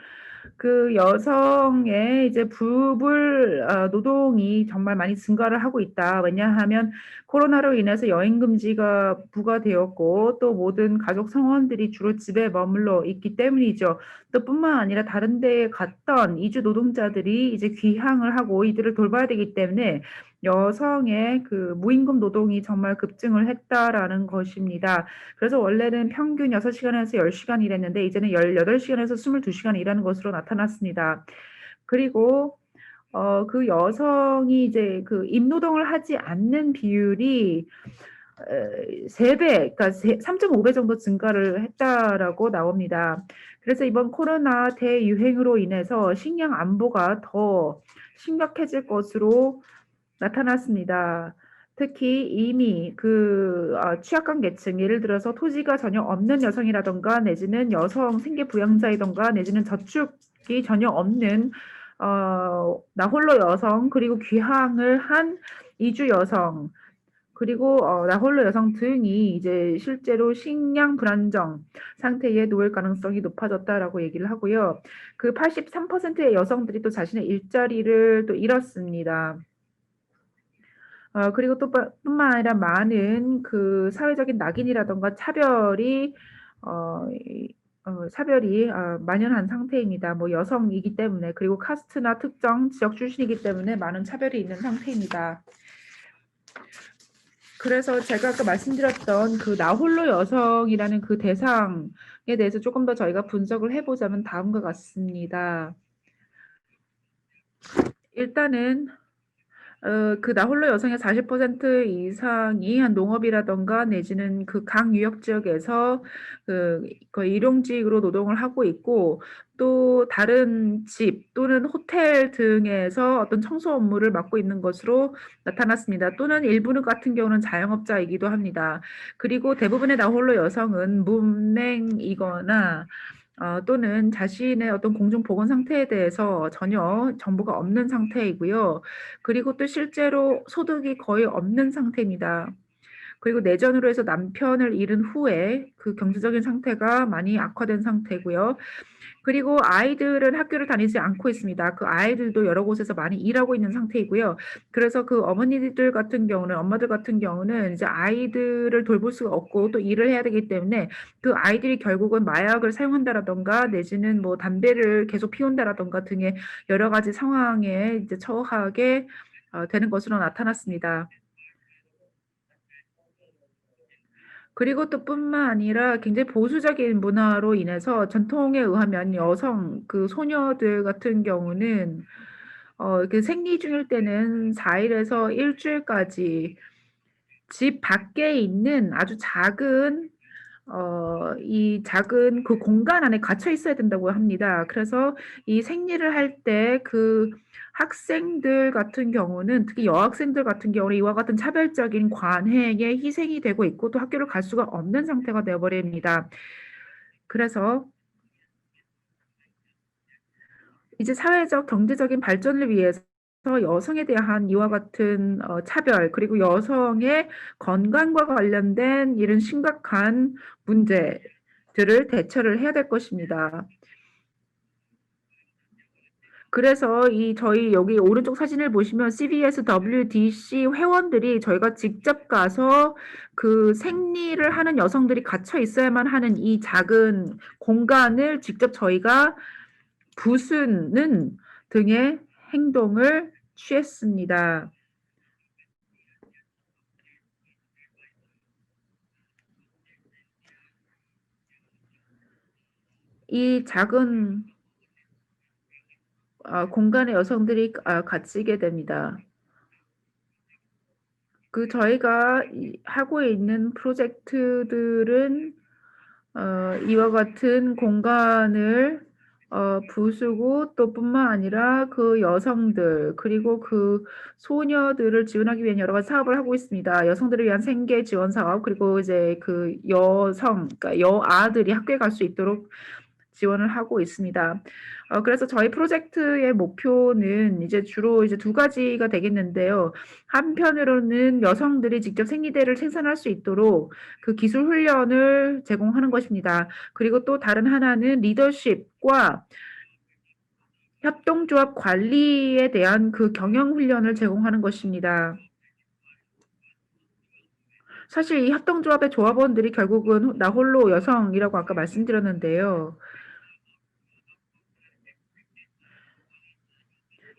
S1: 그 여성의 이제 부불 노동이 정말 많이 증가를 하고 있다. 왜냐하면 코로나로 인해서 여행 금지가 부과되었고 또 모든 가족 성원들이 주로 집에 머물러 있기 때문이죠. 또 뿐만 아니라 다른 데에 갔던 이주 노동자들이 이제 귀향을 하고 이들을 돌봐야 되기 때문에 여성의 그 무임금 노동이 정말 급증을 했다라는 것입니다. 그래서 원래는 평균 6시간에서 10시간 일했는데 이제는 18시간에서 22시간 일하는 것으로 나타났습니다. 그리고 그 여성이 이제 그 임노동을 하지 않는 비율이 3배, 그러니까 3.5배 정도 증가를 했다라고 나옵니다. 그래서 이번 코로나 대유행으로 인해서 식량 안보가 더 심각해질 것으로 나타났습니다. 특히 이미 그 취약한 계층, 예를 들어서 토지가 전혀 없는 여성이라던가 내지는 여성 생계 부양자이던가 내지는 저축이 전혀 없는 나홀로 여성, 그리고 귀향을 한 이주 여성, 그리고 나홀로 여성 등이 이제 실제로 식량 불안정 상태에 놓일 가능성이 높아졌다라고 얘기를 하고요. 그 83%의 여성들이 또 자신의 일자리를 또 잃었습니다. 그리고 또 뿐만 아니라 많은 그 사회적인 낙인이라던가 차별이 만연한 상태입니다. 뭐 여성이기 때문에, 그리고 카스트나 특정 지역 출신이기 때문에 많은 차별이 있는 상태입니다. 그래서 제가 아까 말씀드렸던 그 나홀로 여성이라는 그 대상에 대해서 조금 더 저희가 분석을 해보자면 다음과 같습니다. 일단은 그 나홀로 여성의 40% 이상이 한 농업이라던가 내지는 그 강유역 지역에서 거의 일용직으로 노동을 하고 있고, 또 다른 집 또는 호텔 등에서 어떤 청소 업무를 맡고 있는 것으로 나타났습니다. 또는 일부 같은 경우는 자영업자이기도 합니다. 그리고 대부분의 나홀로 여성은 문맹이거나 또는 자신의 어떤 공중보건 상태에 대해서 전혀 정보가 없는 상태이고요. 그리고 또 실제로 소득이 거의 없는 상태입니다. 그리고 내전으로 해서 남편을 잃은 후에 그 경제적인 상태가 많이 악화된 상태고요. 그리고 아이들은 학교를 다니지 않고 있습니다. 그 아이들도 여러 곳에서 많이 일하고 있는 상태이고요. 그래서 그 엄마들 같은 경우는 이제 아이들을 돌볼 수가 없고 또 일을 해야 되기 때문에 그 아이들이 결국은 마약을 사용한다라던가 내지는 뭐 담배를 계속 피운다라던가 등의 여러 가지 상황에 이제 처하게 되는 것으로 나타났습니다. 그리고 또 뿐만 아니라 굉장히 보수적인 문화로 인해서 전통에 의하면 여성, 그 소녀들 같은 경우는 그 생리 중일 때는 4일에서 일주일까지 집 밖에 있는 아주 작은 이 작은 그 공간 안에 갇혀 있어야 된다고 합니다. 그래서 이 생리를 할 때 그 학생들 같은 경우는, 특히 여학생들 같은 경우는 이와 같은 차별적인 관행에 희생이 되고 있고 또 학교를 갈 수가 없는 상태가 되어버립니다. 그래서 이제 사회적 경제적인 발전을 위해서 여성에 대한 이와 같은 차별, 그리고 여성의 건강과 관련된 이런 심각한 문제들을 대처를 해야 될 것입니다. 그래서 저희 여기 오른쪽 사진을 보시면 CVS WDC 회원들이 저희가 직접 가서 그 생리를 하는 여성들이 갇혀 있어야만 하는 이 작은 공간을 직접 저희가 부수는 등의 행동을 취했습니다. 이 작은 공간에 여성들이 갇히게 됩니다. 그 저희가 하고 있는 프로젝트들은 이와 같은 공간을 부수고 또 뿐만 아니라 그 여성들 그리고 그 소녀들을 지원하기 위한 여러 가지 사업을 하고 있습니다. 여성들을 위한 생계 지원 사업, 그리고 이제 그 그러니까 여아들이 학교에 갈 수 있도록 지원을 하고 있습니다. 그래서 저희 프로젝트의 목표는 이제 주로 이제 2가지가 되겠는데요. 한편으로는 여성들이 직접 생리대를 생산할 수 있도록 그 기술 훈련을 제공하는 것입니다. 그리고 또 다른 하나는 리더십과 협동조합 관리에 대한 그 경영 훈련을 제공하는 것입니다. 사실 이 협동조합의 조합원들이 결국은 나홀로 여성이라고 아까 말씀드렸는데요.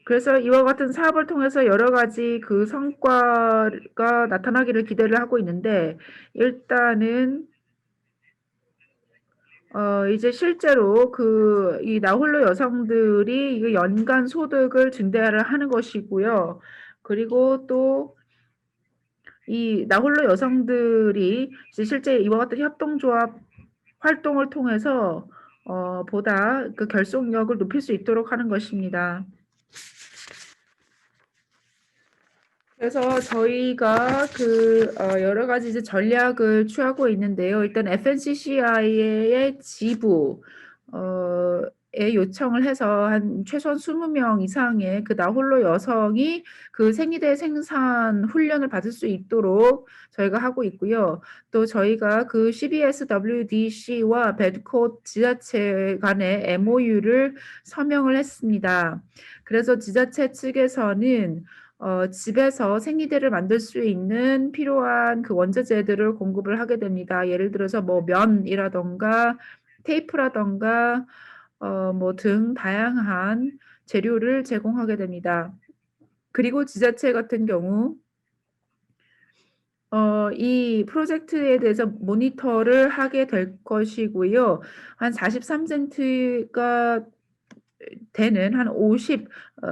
S1: 그래서 이와 같은 사업을 통해서 여러 가지 그 성과가 나타나기를 기대를 하고 있는데 일단은 이제 실제로 이 나홀로 여성들이 이거 연간 소득을 증대를 하는 것이고요. 그리고 또 이 나홀로 여성들이 이제 실제 이와 같은 협동조합 활동을 통해서 보다 그 결속력을 높일 수 있도록 하는 것입니다. 그래서 저희가 여러 가지 이제 전략을 취하고 있는데요. 일단 FNCCI의 지부, 에 요청을 해서 한 최소한 20명 이상의 그 나홀로 여성이 그 생리대 생산 훈련을 받을 수 있도록 저희가 하고 있고요. 또 저희가 그 CBSWDC와 배드콧 지자체 간의 MOU를 서명을 했습니다. 그래서 지자체 측에서는 집에서 생리대를 만들 수 있는 필요한 그 원자재들을 공급을 하게 됩니다. 예를 들어서 뭐 면이라던가 테이프라던가 뭐 등 다양한 재료를 제공하게 됩니다. 그리고 지자체 같은 경우 이 프로젝트에 대해서 모니터를 하게 될 것이고요. 한 43센트가 되는 한 50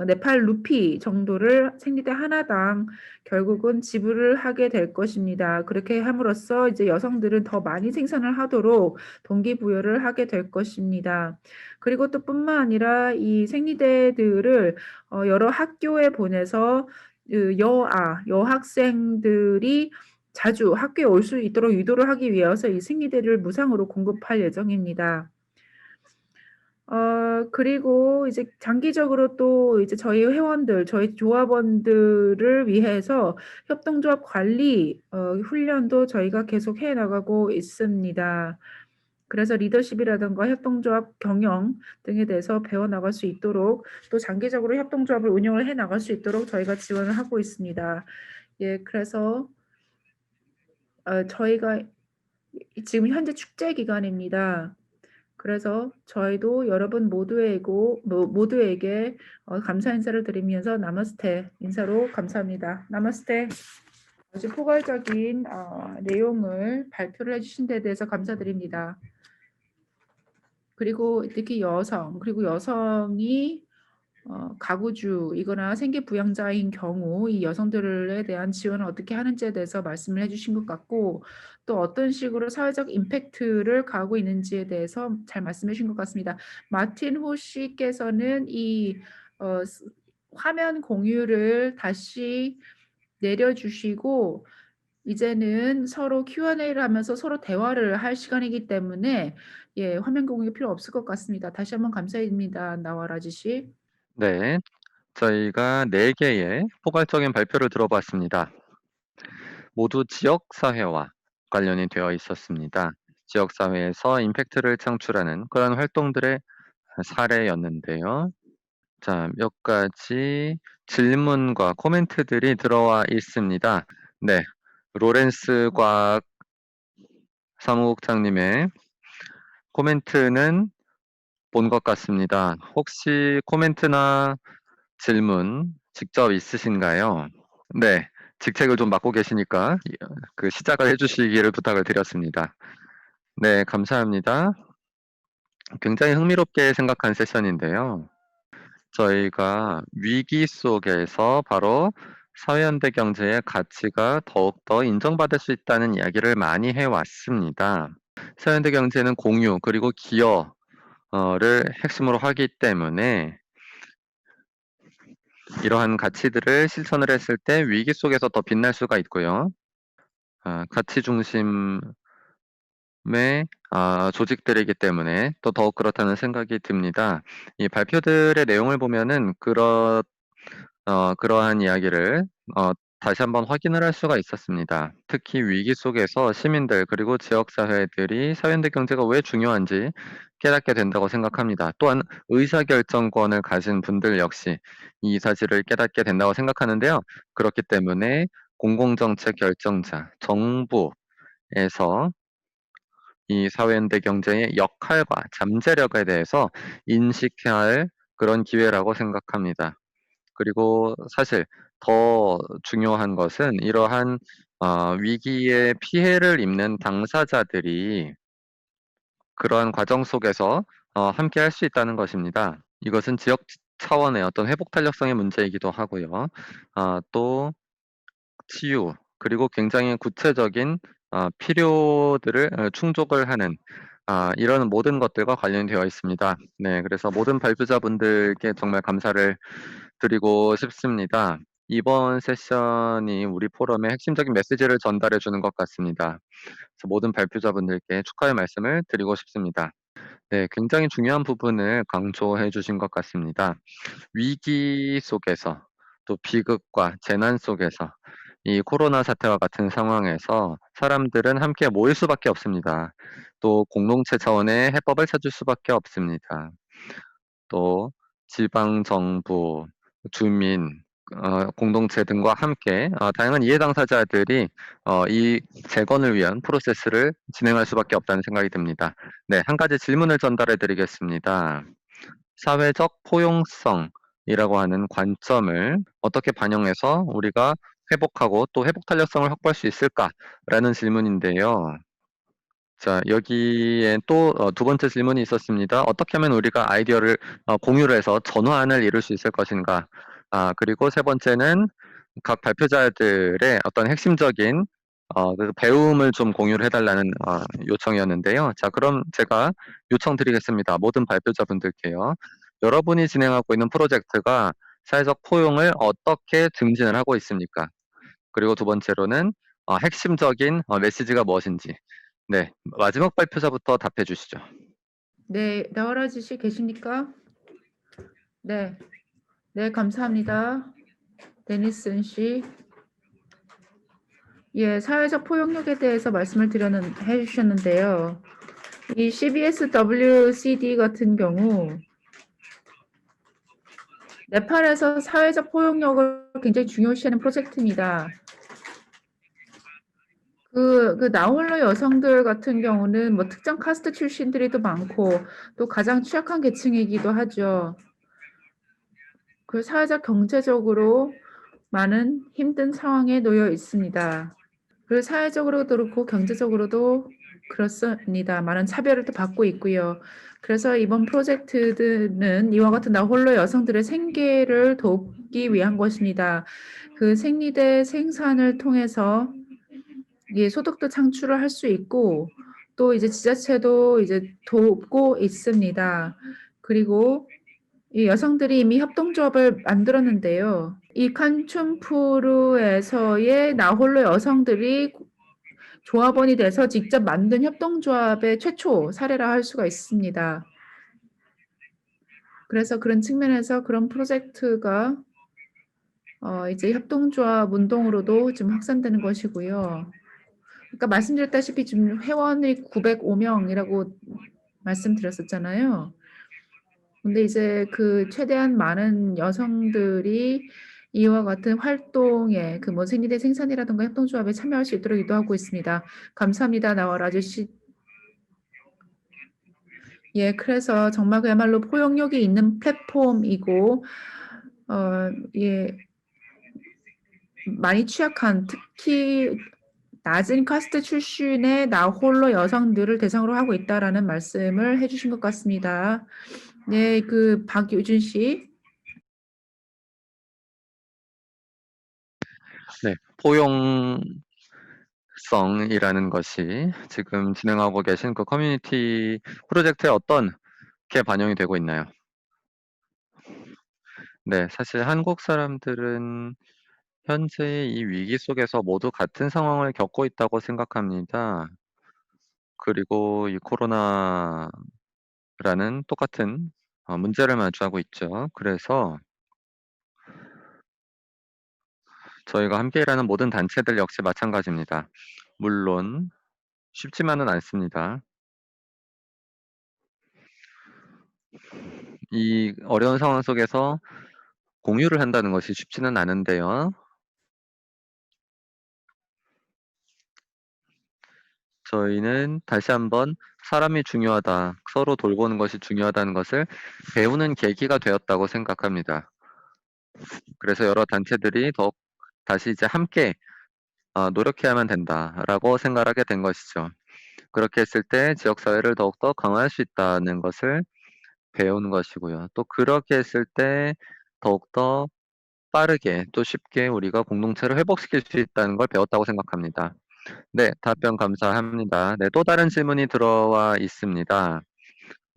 S1: 네팔 루피 정도를 생리대 하나당 결국은 지불을 하게 될 것입니다. 그렇게 함으로써 이제 여성들은 더 많이 생산을 하도록 동기부여를 하게 될 것입니다. 그리고 또 뿐만 아니라 이 생리대들을 여러 학교에 보내서 여학생들이 자주 학교에 올 수 있도록 유도를 하기 위해서 이 생리대를 무상으로 공급할 예정입니다. 그리고 이제 장기적으로 또 이제 저희 회원들, 저희 조합원들을 위해서 협동조합 관리 훈련도 저희가 계속 해 나가고 있습니다. 그래서 리더십이라든가 협동조합 경영 등에 대해서 배워 나갈 수 있도록 또 장기적으로 협동조합을 운영을 해 나갈 수 있도록 저희가 지원을 하고 있습니다. 예, 그래서 저희가 지금 현재 축제 기간입니다. 그래서 저희도 여러분 모두에게 감사 인사를 드리면서 나마스테 인사로 감사합니다. 나마스테. 아주 포괄적인 내용을 발표를 해주신 데 대해서 감사드립니다. 그리고 특히 그리고 여성이 가구주이거나 생계부양자인 경우 이 여성들에 대한 지원을 어떻게 하는지에 대해서 말씀을 해주신 것 같고 또 어떤 식으로 사회적 임팩트를 가하고 있는지에 대해서 잘 말씀해 주신 것 같습니다. 마틴 호 씨께서는 이 화면 공유를 다시 내려주시고 이제는 서로 Q&A를 하면서 서로 대화를 할 시간이기 때문에 예, 화면 공유 필요 없을 것 같습니다. 다시 한번 감사드립니다. 나와라지 씨.
S2: 네, 저희가 4개의 포괄적인 발표를 들어봤습니다. 모두 지역사회와 관련이 되어 있었습니다. 지역사회에서 임팩트를 창출하는 그런 활동들의 사례였는데요. 자, 몇 가지 질문과 코멘트들이 들어와 있습니다. 네, 로렌스 과학 사무국장님의 코멘트는 본 것 같습니다. 혹시 코멘트나 질문 직접 있으신가요? 네, 직책을 좀 맡고 계시니까 그 시작을 해주시기를 부탁을 드렸습니다. 네, 감사합니다. 굉장히 흥미롭게 생각한 세션인데요. 저희가 위기 속에서 바로 사회현대 경제의 가치가 더욱더 인정받을 수 있다는 이야기를 많이 해왔습니다. 사회현대 경제는 공유 그리고 기여를 핵심으로 하기 때문에 이러한 가치들을 실천을 했을 때 위기 속에서 더 빛날 수가 있고요. 가치 중심의 조직들이기 때문에 또 더욱 그렇다는 생각이 듭니다. 이 발표들의 내용을 보면은 그러한 이야기를 다시 한번 확인을 할 수가 있었습니다. 특히 위기 속에서 시민들 그리고 지역사회들이 사회현대 경제가 왜 중요한지 깨닫게 된다고 생각합니다. 또한 의사결정권을 가진 분들 역시 이 사실을 깨닫게 된다고 생각하는데요. 그렇기 때문에 공공정책 결정자, 정부에서 이 사회현대 경제의 역할과 잠재력에 대해서 인식해야 할 그런 기회라고 생각합니다. 그리고 사실 더 중요한 것은 이러한 위기의 피해를 입는 당사자들이 그러한 과정 속에서 함께 할 수 있다는 것입니다. 이것은 지역 차원의 어떤 회복 탄력성의 문제이기도 하고요. 또 치유 그리고 굉장히 구체적인 필요들을 충족을 하는 이런 모든 것들과 관련되어 있습니다. 네, 그래서 모든 발표자분들께 정말 감사를 드리고 싶습니다. 이번 세션이 우리 포럼의 핵심적인 메시지를 전달해 주는 것 같습니다. 그래서 모든 발표자분들께 축하의 말씀을 드리고 싶습니다. 네, 굉장히 중요한 부분을 강조해 주신 것 같습니다. 위기 속에서 또 비극과 재난 속에서 이 코로나 사태와 같은 상황에서 사람들은 함께 모일 수밖에 없습니다. 또 공동체 차원의 해법을 찾을 수밖에 없습니다. 또 지방 정부, 주민, 공동체 등과 함께 다양한 이해 당사자들이 이 재건을 위한 프로세스를 진행할 수밖에 없다는 생각이 듭니다. 네, 한 가지 질문을 전달해 드리겠습니다. 사회적 포용성이라고 하는 관점을 어떻게 반영해서 우리가 회복하고 또 회복 탄력성을 확보할 수 있을까라는 질문인데요. 자, 여기에 또 두 번째 질문이 있었습니다. 어떻게 하면 우리가 아이디어를 공유를 해서 전환을 이룰 수 있을 것인가? 그리고 세 번째는 각 발표자들의 어떤 핵심적인 그 배움을 좀 공유를 해달라는 요청이었는데요. 자, 그럼 제가 요청드리겠습니다. 모든 발표자분들께요. 여러분이 진행하고 있는 프로젝트가 사회적 포용을 어떻게 증진을 하고 있습니까? 그리고 두 번째로는 핵심적인 메시지가 무엇인지. 네, 마지막 발표자부터 답해 주시죠.
S1: 네, 나와라 씨 계십니까? 네, 네, 감사합니다. 데니슨 씨. 예, 사회적 포용력에 대해서 말씀을 해주셨는데요. 이 CBSWCD 같은 경우 네팔에서 사회적 포용력을 굉장히 중요시하는 프로젝트입니다. 그 나홀로 여성들 같은 경우는 뭐 특정 카스트 출신들이 또 많고 또 가장 취약한 계층이기도 하죠. 그 사회적 경제적으로 많은 힘든 상황에 놓여 있습니다. 그리고 사회적으로도 그렇고 경제적으로도 그렇습니다. 많은 차별을 또 받고 있고요. 그래서 이번 프로젝트는 이와 같은 나홀로 여성들의 생계를 돕기 위한 것입니다. 그 생리대 생산을 통해서 소득도 창출을 할 수 있고 또 이제 지자체도 이제 돕고 있습니다. 그리고 이 여성들이 이미 협동조합을 만들었는데요. 이 칸춘푸르에서의 나홀로 여성들이 조합원이 돼서 직접 만든 협동조합의 최초 사례라 할 수가 있습니다. 그래서 그런 측면에서 그런 프로젝트가 이제 협동조합 운동으로도 지금 확산되는 것이고요. 그러니까 말씀드렸다시피 지금 회원이 905명이라고 말씀드렸었잖아요. 근데 이제 그 최대한 많은 여성들이 이와 같은 활동에 그 뭐 생리대 생산이라든가 협동조합에 참여할 수 있도록 유도하고 있습니다. 감사합니다. 나와라 아저씨. 예, 그래서 정말 그야말로 포용력이 있는 플랫폼이고 예, 많이 취약한 특히 낮은 카스트 출신의 나홀로 여성들을 대상으로 하고 있다라는 말씀을 해주신 것 같습니다. 네, 그 박유준 씨.
S2: 네, 포용성이라는 것이 지금 진행하고 계신 그 커뮤니티 프로젝트에 어떻게 반영이 되고 있나요? 네, 사실 한국 사람들은 현재의 이 위기 속에서 모두 같은 상황을 겪고 있다고 생각합니다. 그리고 이 코로나라는 똑같은 문제를 마주하고 있죠. 그래서 저희가 함께 일하는 모든 단체들 역시 마찬가지입니다. 물론 쉽지만은 않습니다. 이 어려운 상황 속에서 공유를 한다는 것이 쉽지는 않은데요. 저희는 다시 한번 '사람이 중요하다. 서로 돌보는 것이 중요하다는 것을 배우는 계기가 되었다고 생각합니다. 그래서 여러 단체들이 더욱 다시 이제 함께 노력해야만 된다라고 생각을 하게 된 것이죠. 그렇게 했을 때 지역사회를 더욱더 강화할 수 있다는 것을 배우는 것이고요. 또 그렇게 했을 때 더욱더 빠르게 또 쉽게 우리가 공동체를 회복시킬 수 있다는 걸 배웠다고 생각합니다. 네, 답변 감사합니다. 네, 또 다른 질문이 들어와 있습니다.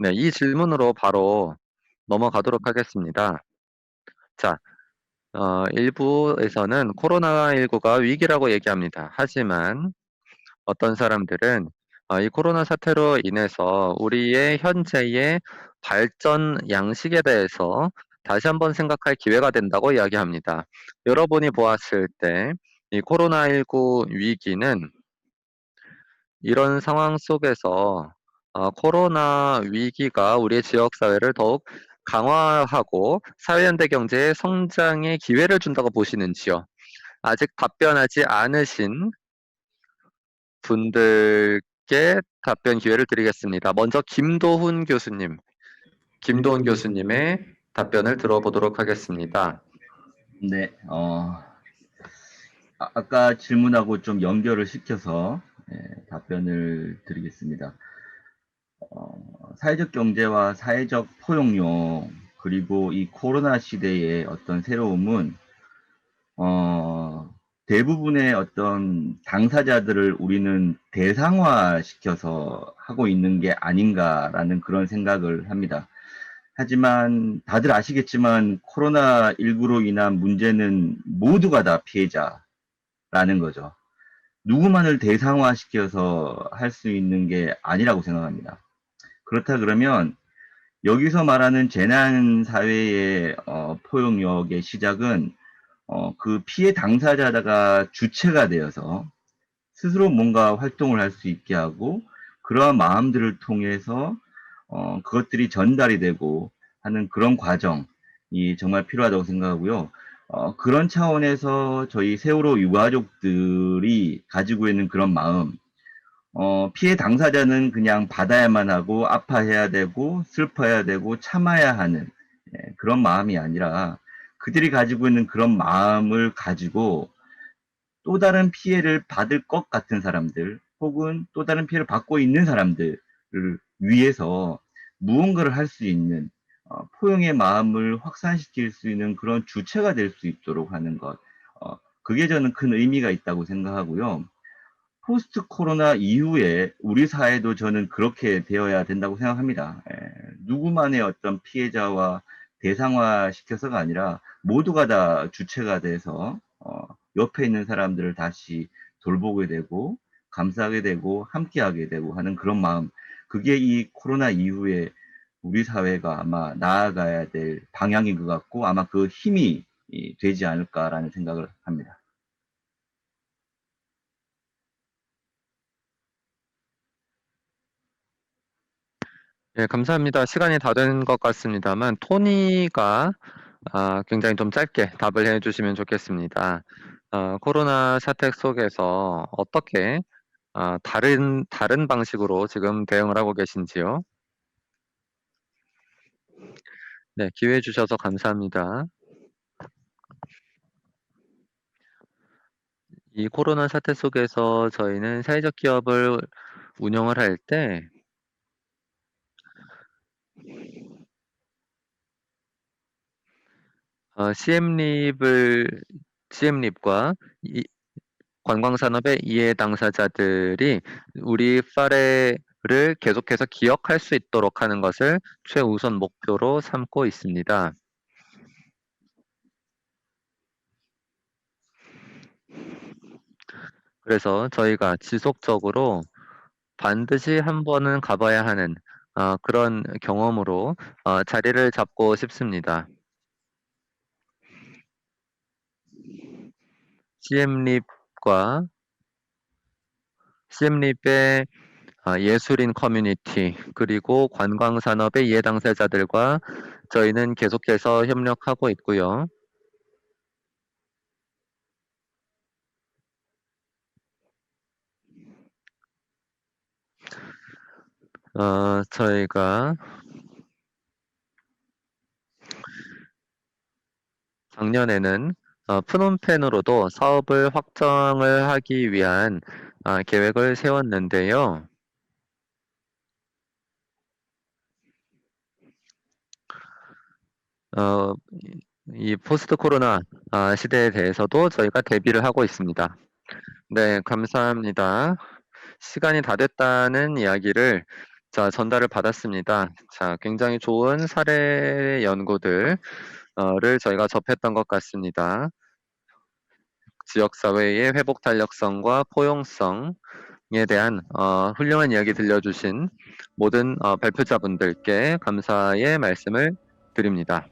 S2: 네, 이 질문으로 바로 넘어가도록 하겠습니다. 자, 일부에서는 코로나19가 위기라고 얘기합니다. 하지만 어떤 사람들은 이 코로나 사태로 인해서 우리의 현재의 발전 양식에 대해서 다시 한번 생각할 기회가 된다고 이야기합니다. 여러분이 보았을 때 이 코로나19 위기는 이런 상황 속에서 코로나 위기가 우리의 지역 사회를 더욱 강화하고 사회연대 경제의 성장의 기회를 준다고 보시는지요? 아직 답변하지 않으신 분들께 답변 기회를 드리겠습니다. 먼저 김도훈 교수님, 김도훈 교수님의 답변을 들어보도록 하겠습니다.
S3: 네, 아까 질문하고 좀 연결을 시켜서 답변을 드리겠습니다. 사회적 경제와 사회적 포용력, 그리고 이 코로나 시대의 어떤 새로움은, 대부분의 어떤 당사자들을 우리는 대상화 시켜서 하고 있는 게 아닌가라는 그런 생각을 합니다. 하지만 다들 아시겠지만 코로나19로 인한 문제는 모두가 다 피해자라는 거죠. 누구만을 대상화시켜서 할 수 있는 게 아니라고 생각합니다. 그렇다 그러면 여기서 말하는 재난 사회의 포용력의 시작은 그 피해 당사자가 주체가 되어서 스스로 뭔가 활동을 할 수 있게 하고 그러한 마음들을 통해서 그것들이 전달이 되고 하는 그런 과정이 정말 필요하다고 생각하고요. 그런 차원에서 저희 세월호 유가족들이 가지고 있는 그런 마음, 피해 당사자는 그냥 받아야만 하고 아파해야 되고 슬퍼해야 되고 참아야 하는 그런 마음이 아니라 그들이 가지고 있는 그런 마음을 가지고 또 다른 피해를 받을 것 같은 사람들 혹은 또 다른 피해를 받고 있는 사람들을 위해서 무언가를 할 수 있는 포용의 마음을 확산시킬 수 있는 그런 주체가 될 수 있도록 하는 것. 그게 저는 큰 의미가 있다고 생각하고요. 포스트 코로나 이후에 우리 사회도 저는 그렇게 되어야 된다고 생각합니다. 누구만의 어떤 피해자와 대상화 시켜서가 아니라 모두가 다 주체가 돼서 옆에 있는 사람들을 다시 돌보게 되고 감싸게 되고 함께하게 되고 하는 그런 마음. 그게 이 코로나 이후에 우리 사회가 아마 나아가야 될 방향인 것 같고 아마 그 힘이 되지 않을까라는 생각을 합니다.
S2: 예, 감사합니다. 시간이 다 된 것 같습니다만 토니가 굉장히 좀 짧게 답을 해주시면 좋겠습니다. 코로나 사태 속에서 어떻게 다른 방식으로 지금 대응을 하고 계신지요? 네, 기회 주셔서 감사합니다. 이 코로나 사태 속에서 저희는 사회적 기업을 운영을 할 때 CM립과 관광산업의 이해 당사자들이 우리 사례를 계속해서 기억할 수 있도록 하는 것을 최우선 목표로 삼고 있습니다. 그래서 저희가 지속적으로 반드시 한 번은 가봐야 하는 그런 경험으로 자리를 잡고 싶습니다. CM립과 CM립의 예술인 커뮤니티 그리고 관광산업의 이해 당사자들과 저희는 계속해서 협력하고 있고요. 저희가 작년에는 프놈펜으로도 사업을 확장을 하기 위한 계획을 세웠는데요. 이 포스트 코로나 시대에 대해서도 저희가 대비를 하고 있습니다. 네, 감사합니다. 시간이 다 됐다는 이야기를 전달을 받았습니다. 굉장히 좋은 사례 연구들을 저희가 접했던 것 같습니다. 지역사회의 회복 탄력성과 포용성에 대한 훌륭한 이야기 들려주신 모든 발표자분들께 감사의 말씀을 드립니다.